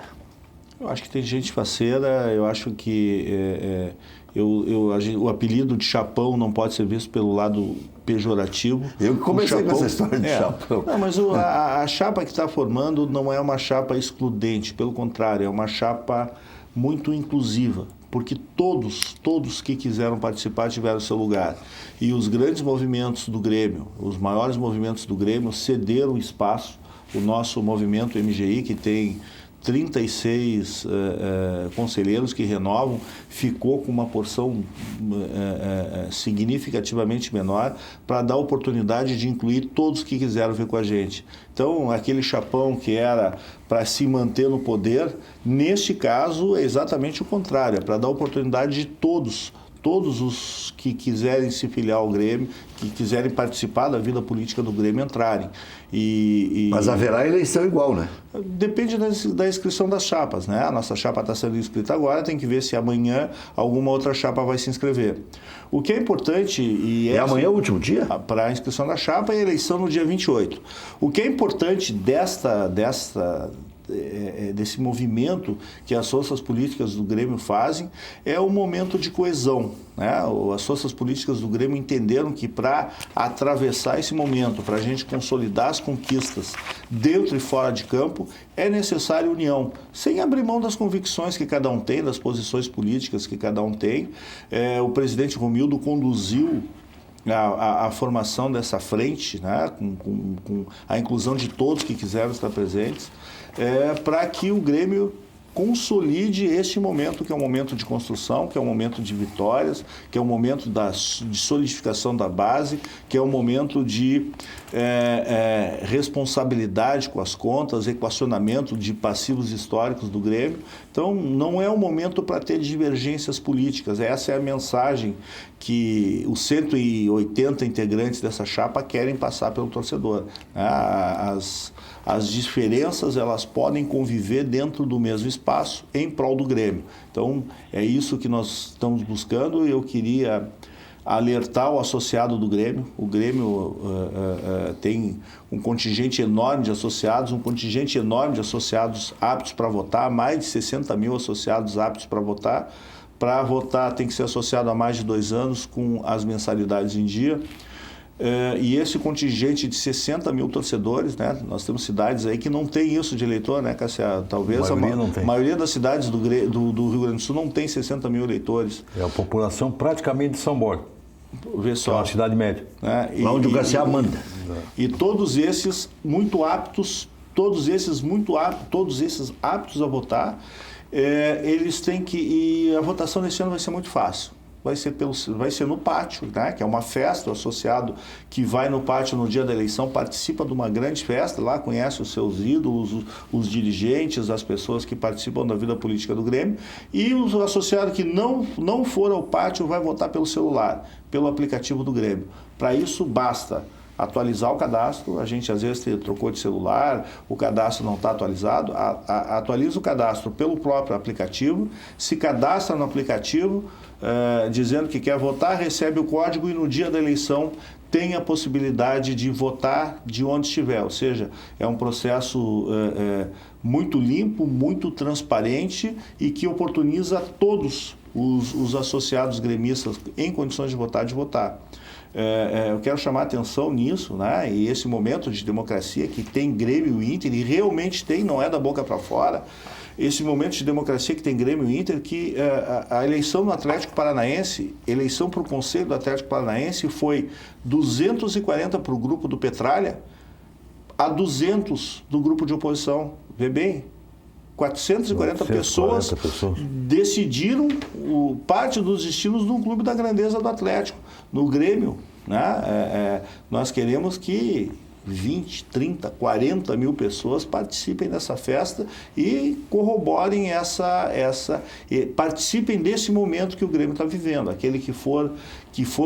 Eu acho que tem gente faceira, eu acho que o apelido de Chapão não pode ser visto pelo lado pejorativo. Eu comecei com essa história de Chapão. Não, mas a chapa que está formando não é uma chapa excludente, pelo contrário, é uma chapa muito inclusiva, porque todos que quiseram participar tiveram seu lugar. E os grandes movimentos do Grêmio, os maiores movimentos do Grêmio cederam espaço. O nosso movimento MGI, que tem 36 conselheiros que renovam, ficou com uma porção significativamente menor para dar oportunidade de incluir todos que quiseram vir com a gente. Então, aquele chapão que era para se manter no poder, neste caso é exatamente o contrário, é para dar oportunidade de todos os que quiserem se filiar ao Grêmio, que quiserem participar da vida política do Grêmio entrarem. Mas haverá eleição igual, né? Depende da inscrição das chapas, né? A nossa chapa está sendo inscrita agora, tem que ver se amanhã alguma outra chapa vai se inscrever. O que é importante... amanhã é o último dia? Para a inscrição da chapa e a eleição no dia 28. O que é importante desse movimento que as forças políticas do Grêmio fazem é o momento de coesão, né? As forças políticas do Grêmio entenderam que para atravessar esse momento, para a gente consolidar as conquistas dentro e fora de campo, é necessária união, sem abrir mão das convicções que cada um tem, das posições políticas que cada um tem. O presidente Romildo conduziu a formação dessa frente, né, com a inclusão de todos que quiseram estar presentes, para que o Grêmio consolide este momento, que é um momento de construção, que é um momento de vitórias, que é um momento de solidificação da base, que é um momento de responsabilidade com as contas, equacionamento de passivos históricos do Grêmio. Então, não é um momento para ter divergências políticas. Essa é a mensagem que os 180 integrantes dessa chapa querem passar pelo torcedor. As diferenças, elas podem conviver dentro do mesmo espaço em prol do Grêmio. Então, é isso que nós estamos buscando. Eu queria alertar o associado do Grêmio. O Grêmio tem um contingente enorme de associados, aptos para votar, mais de 60 mil associados aptos para votar. Para votar tem que ser associado há mais de 2 anos com as mensalidades em dia. E esse contingente de 60 mil torcedores, né? Nós temos cidades aí que não tem isso de eleitor, né, Cassia? Talvez a maioria das cidades do Rio Grande do Sul não tem 60 mil eleitores. É a população praticamente de São Borja. Vê só. É uma cidade média. Lá onde o Cassia manda. E todos esses muito aptos, todos esses aptos a votar, eles têm que... E a votação nesse ano vai ser muito fácil. Vai ser no pátio, né? Que é uma festa. O associado que vai no pátio no dia da eleição participa de uma grande festa, lá conhece os seus ídolos, os dirigentes, as pessoas que participam da vida política do Grêmio, e o associado que não for ao pátio vai votar pelo celular, pelo aplicativo do Grêmio. Para isso basta atualizar o cadastro. A gente às vezes trocou de celular, o cadastro não está atualizado, atualiza o cadastro pelo próprio aplicativo, se cadastra no aplicativo, dizendo que quer votar, recebe o código e no dia da eleição tem a possibilidade de votar de onde estiver. Ou seja, é um processo muito limpo, muito transparente e que oportuniza a todos os associados gremistas em condições de votar. Eu quero chamar a atenção nisso, né? E esse momento de democracia que tem Grêmio e Inter, e realmente tem, não é da boca para fora, esse momento de democracia que tem Grêmio e Inter, que a eleição no Atlético Paranaense, eleição para o Conselho do Atlético Paranaense foi 240 para o grupo do Petralha, a 200 do grupo de oposição. Vê bem, 440 pessoas decidiram parte dos destinos de um clube da grandeza do Atlético. No Grêmio, né, nós queremos que 20, 30, 40 mil pessoas participem dessa festa e corroborem participem desse momento que o Grêmio está vivendo. Aquele que for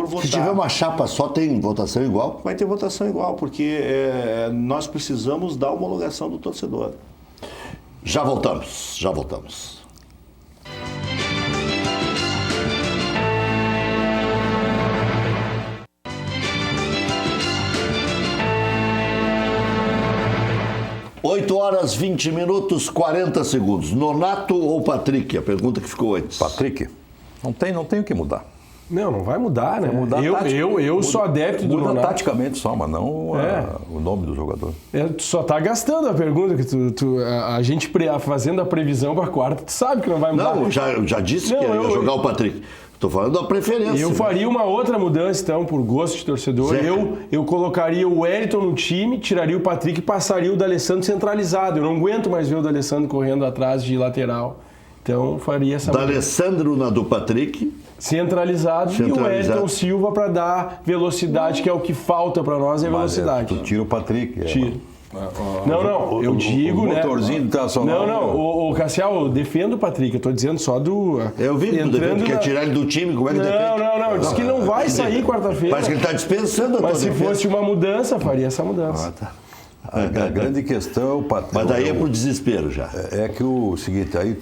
votar. Se tiver uma chapa só, tem votação igual? Vai ter votação igual, porque nós precisamos da homologação do torcedor. Já voltamos. 8 horas, 20 minutos, 40 segundos. Nonato ou Patrick? A pergunta que ficou antes. Patrick, não tem o que mudar. Não vai mudar, né? Eu Muda- sou adepto do Muda Nonato. taticamente só, mas não o nome do jogador. Tu só tá gastando a pergunta que a gente fazendo a previsão para quarta, tu sabe que não vai mudar. Não, eu já disse que ia jogar o Patrick. Estou falando da preferência. Eu faria uma outra mudança, então, por gosto de torcedor. Zeca. Eu colocaria o Wellington no time, tiraria o Patrick e passaria o D'Alessandro centralizado. Eu não aguento mais ver o D'Alessandro correndo atrás de lateral. Então, faria essa mudança. D'Alessandro na do Patrick. Centralizado e o Wellington Silva para dar velocidade, que é o que falta para nós, é velocidade. Tu tira o Patrick. Tira. Não, eu digo, né? Motorzinho internacional. Não, o Cassial, eu defendo o Patrick, eu tô dizendo só do... Eu vi, tu quer tirar ele do time, como é que defende? Não, diz que não vai sair quarta-feira. Parece que ele está dispensando a Mas tua se defesa. fosse uma mudança, faria essa mudança. A grande questão é o Patrick. Mas daí é pro desespero já. É que o seguinte, aí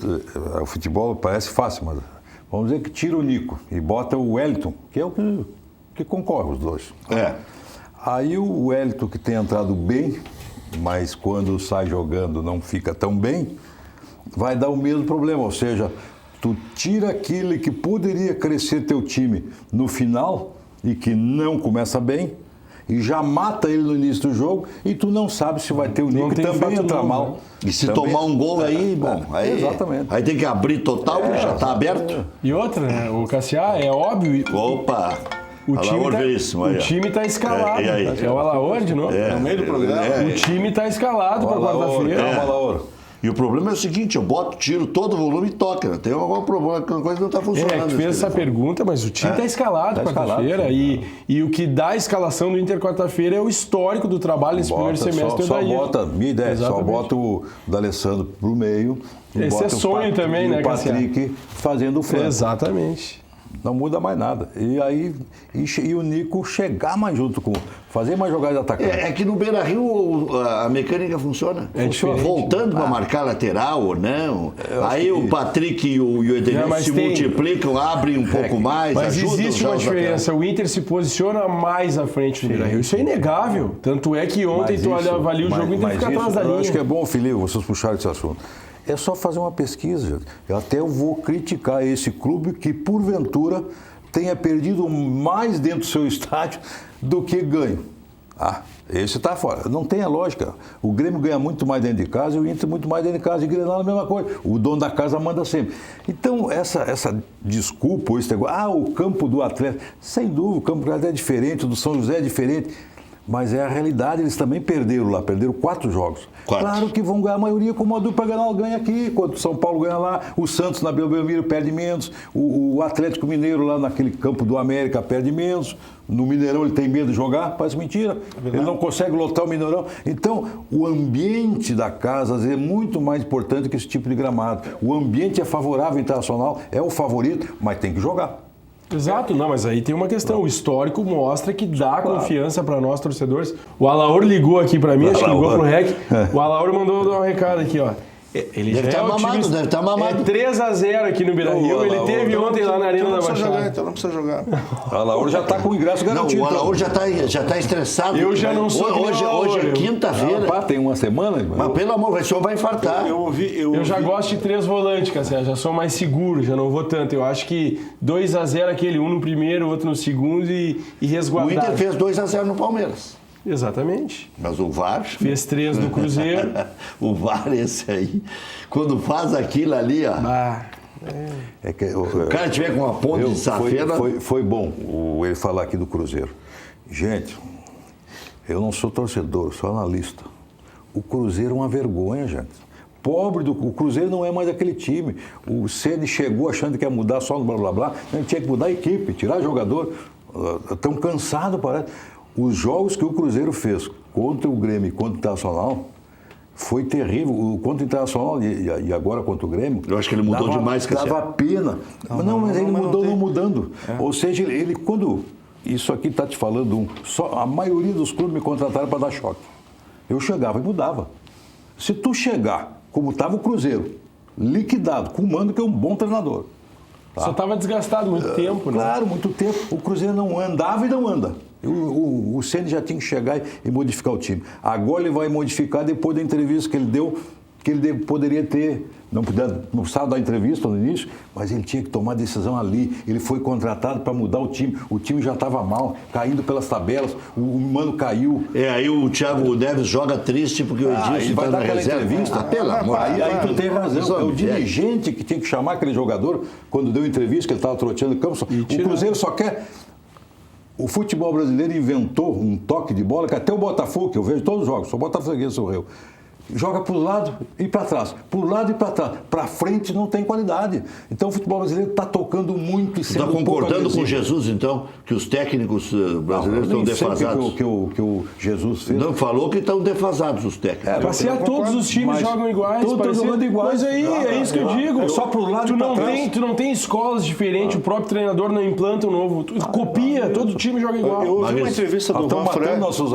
o futebol parece fácil, mas vamos dizer que tira o Nico e bota o Wellington, que é o que concorre os dois. É. Aí o Wellington, que tem entrado bem, mas quando sai jogando não fica tão bem, vai dar o mesmo problema. Ou seja, tu tira aquele que poderia crescer teu time no final e que não começa bem, e já mata ele no início do jogo, e tu não sabe se vai ter o Nico, que também entra mal. E se Também- tomar um gol aí, bom, aí, exatamente. aí tem que abrir total, já está aberto. E outra, né? O Cassiá, é óbvio... Opa! O time, veríssimo aí, ó. o time tá escalado. E aí? É o Alaor de novo. No meio do programa. O time tá escalado para quarta-feira. Calma, Laura. E o problema é o seguinte, eu boto, tiro todo o volume e toca. Tem algum problema, alguma coisa não está funcionando. Tu fez essa pergunta, mas o time está escalado quarta-feira. E o que dá a escalação do Inter quarta-feira é o histórico do trabalho nesse primeiro semestre Só da Inter. bota, minha ideia, só Exatamente. bota o D'Alessandro pro meio. e Esse bota é o sonho também, né, o Patrick fazendo o flanco. Exatamente. Não muda mais nada. E aí e o Nico chegar mais junto com... Fazer mais jogadas de atacante. É que no Beira-Rio a mecânica funciona. diferente. Voltando para marcar lateral ou não. Aí o Patrick e o Edenilson mas se tem- multiplicam, abrem um pouco mais, Mas ajudam existe já uma os diferença. O Inter se posiciona mais à frente do Beira-Rio. Isso é inegável. Tanto é que ontem Mas tu isso- avalia o jogo e o Inter mas fica isso, atrás da eu acho que é linha. bom, Felipe, vocês puxaram esse assunto. É só fazer uma pesquisa, gente. Eu vou criticar esse clube que, porventura, tenha perdido mais dentro do seu estádio do que ganho. Esse está fora. Não tem a lógica. O Grêmio ganha muito mais dentro de casa e o Inter muito mais dentro de casa. E o Grenal é a mesma coisa. O dono da casa manda sempre. Então, essa desculpa, esse negócio, o campo do Atlético, sem dúvida, o campo do Atlético é diferente, o do São José é diferente. Mas é a realidade, eles também perderam lá, perderam 4 jogos. 4. Claro que vão ganhar a maioria, como a dupla Grenal ganha aqui, quando o São Paulo ganha lá, o Santos na Belmiro perde menos, o Atlético Mineiro lá naquele campo do América perde menos, no Mineirão ele tem medo de jogar, parece mentira, ele não consegue lotar o Mineirão. Então, o ambiente da casa às vezes, é muito mais importante que esse tipo de gramado. O ambiente é favorável ao Internacional, é o favorito, mas tem que jogar. Exato, não, mas aí tem uma questão. O histórico mostra que dá confiança para nós, torcedores. O Alaor ligou aqui para mim, acho que ligou pro REC. O Alaor mandou dar um recado aqui, ó. Ele Deve já tá mamado, otimista. deve tá mamado. É 3-0 aqui no Beira-Rio. Ele teve ontem lá na Arena da Não precisa jogar, Baixada. então não precisa jogar. A Laura já está com o ingresso Não, garantido. o Alaor já tá estressado. Eu já não sou que nem Hoje, o Alaor, hoje é eu- quinta-feira. Tem uma semana? Mas pelo amor, o senhor vai infartar. Eu já gosto de 3 volantes, Cassiano, já sou mais seguro, já não vou tanto. Eu acho que 2-0 aquele, um no primeiro, outro no segundo e O resguardado. Inter fez 2-0 no Palmeiras. Exatamente. Mas o VAR... Fez 3 no Cruzeiro. O VAR, esse aí, quando faz aquilo ali, ó... É que, O cara tiver com uma ponta de safena... foi bom ele falar aqui do Cruzeiro. Gente, eu não sou torcedor, sou analista. O Cruzeiro é uma vergonha, gente. O Cruzeiro não é mais aquele time. O Ceni chegou achando que ia mudar só no blá blá blá. Não, tinha que mudar a equipe, tirar jogador. Estão cansados, parece. Os jogos que o Cruzeiro fez contra o Grêmio e contra o Internacional foi terrível. Contra o Internacional e agora contra o Grêmio. Eu acho que ele mudou demais, Cassiano. Dava pena. Mas ele mudou não mudando. Ou seja, ele quando... Isso aqui está te falando a maioria dos clubes me contrataram para dar choque. Eu chegava e mudava. Se tu chegar, como estava o Cruzeiro, liquidado, com o Mano, que é um bom treinador. Só estava desgastado muito tempo, né? Claro, muito tempo. O Cruzeiro não andava e não anda. O Ceni já tinha que chegar e modificar o time. Agora ele vai modificar depois da entrevista que ele deu, que ele poderia ter, não precisava dar entrevista no início, mas ele tinha que tomar decisão ali. Ele foi contratado para mudar o time já estava mal, caindo pelas tabelas, o Mano caiu. Aí o Thiago Neves joga triste porque o Edilson vai está dar na aquela reserva. entrevista. Pelo amor de Aí Deus. tu tem razão. É o dirigente que tem que chamar aquele jogador quando deu entrevista, que ele estava troteando no campo. O Cruzeiro só quer... O futebol brasileiro inventou um toque de bola que até o Botafogo, que eu vejo todos os jogos, só o Botafogo sorriu. Joga para o lado e para trás, para o lado e para trás. Para frente não tem qualidade. Então o futebol brasileiro está tocando muito e sendo Está concordando com agressivo. Jesus, então, que os técnicos brasileiros estão defasados? Que o Jesus fez. Não, falou que estão defasados os técnicos. Passear todos os times jogam iguais. Todos jogando iguais. Mas aí, é isso que eu digo. É só pro lado tu e pra não trás. tem, tu não tem escolas diferentes, o próprio treinador não implanta um novo. Tu copia, todo time joga igual. Eu ouvi uma entrevista do Estão matando Ranfran, nossos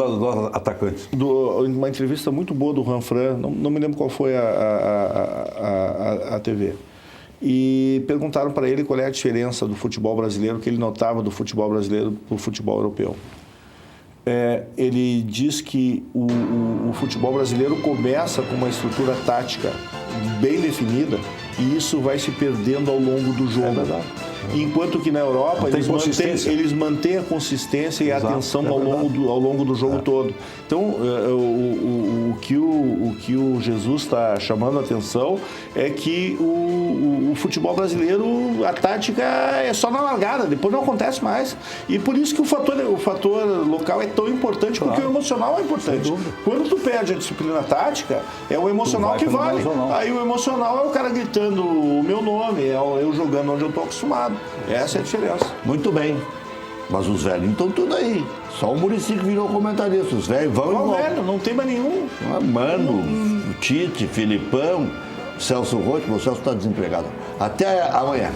atacantes. uma entrevista muito boa do Ranfran, não me lembro qual foi a TV. E perguntaram para ele qual é a diferença do futebol brasileiro, que ele notava do futebol brasileiro para o futebol europeu. Ele diz que o futebol brasileiro começa com uma estrutura tática bem definida e isso vai se perdendo ao longo do jogo. É verdade. Enquanto que na Europa eles mantêm a consistência e a atenção ao longo do jogo todo. Então, o que o Jesus está chamando a atenção é que o futebol brasileiro, a tática é só na largada, depois não acontece mais. E por isso que o fator local é tão importante, porque o emocional é importante. Quando tu perde a disciplina tática, é o emocional que vale. Aí o emocional é o cara gritando o meu nome, é eu jogando onde eu estou acostumado. Essa é a diferença. Muito bem. Mas os velhos estão tudo aí. Só o Muricy que virou comentarista. Os velhos vão e Qual voltam. velho? Não tem mais nenhum. Mano, Tite, Filipão, Celso Rotti. O Celso está desempregado. Até amanhã.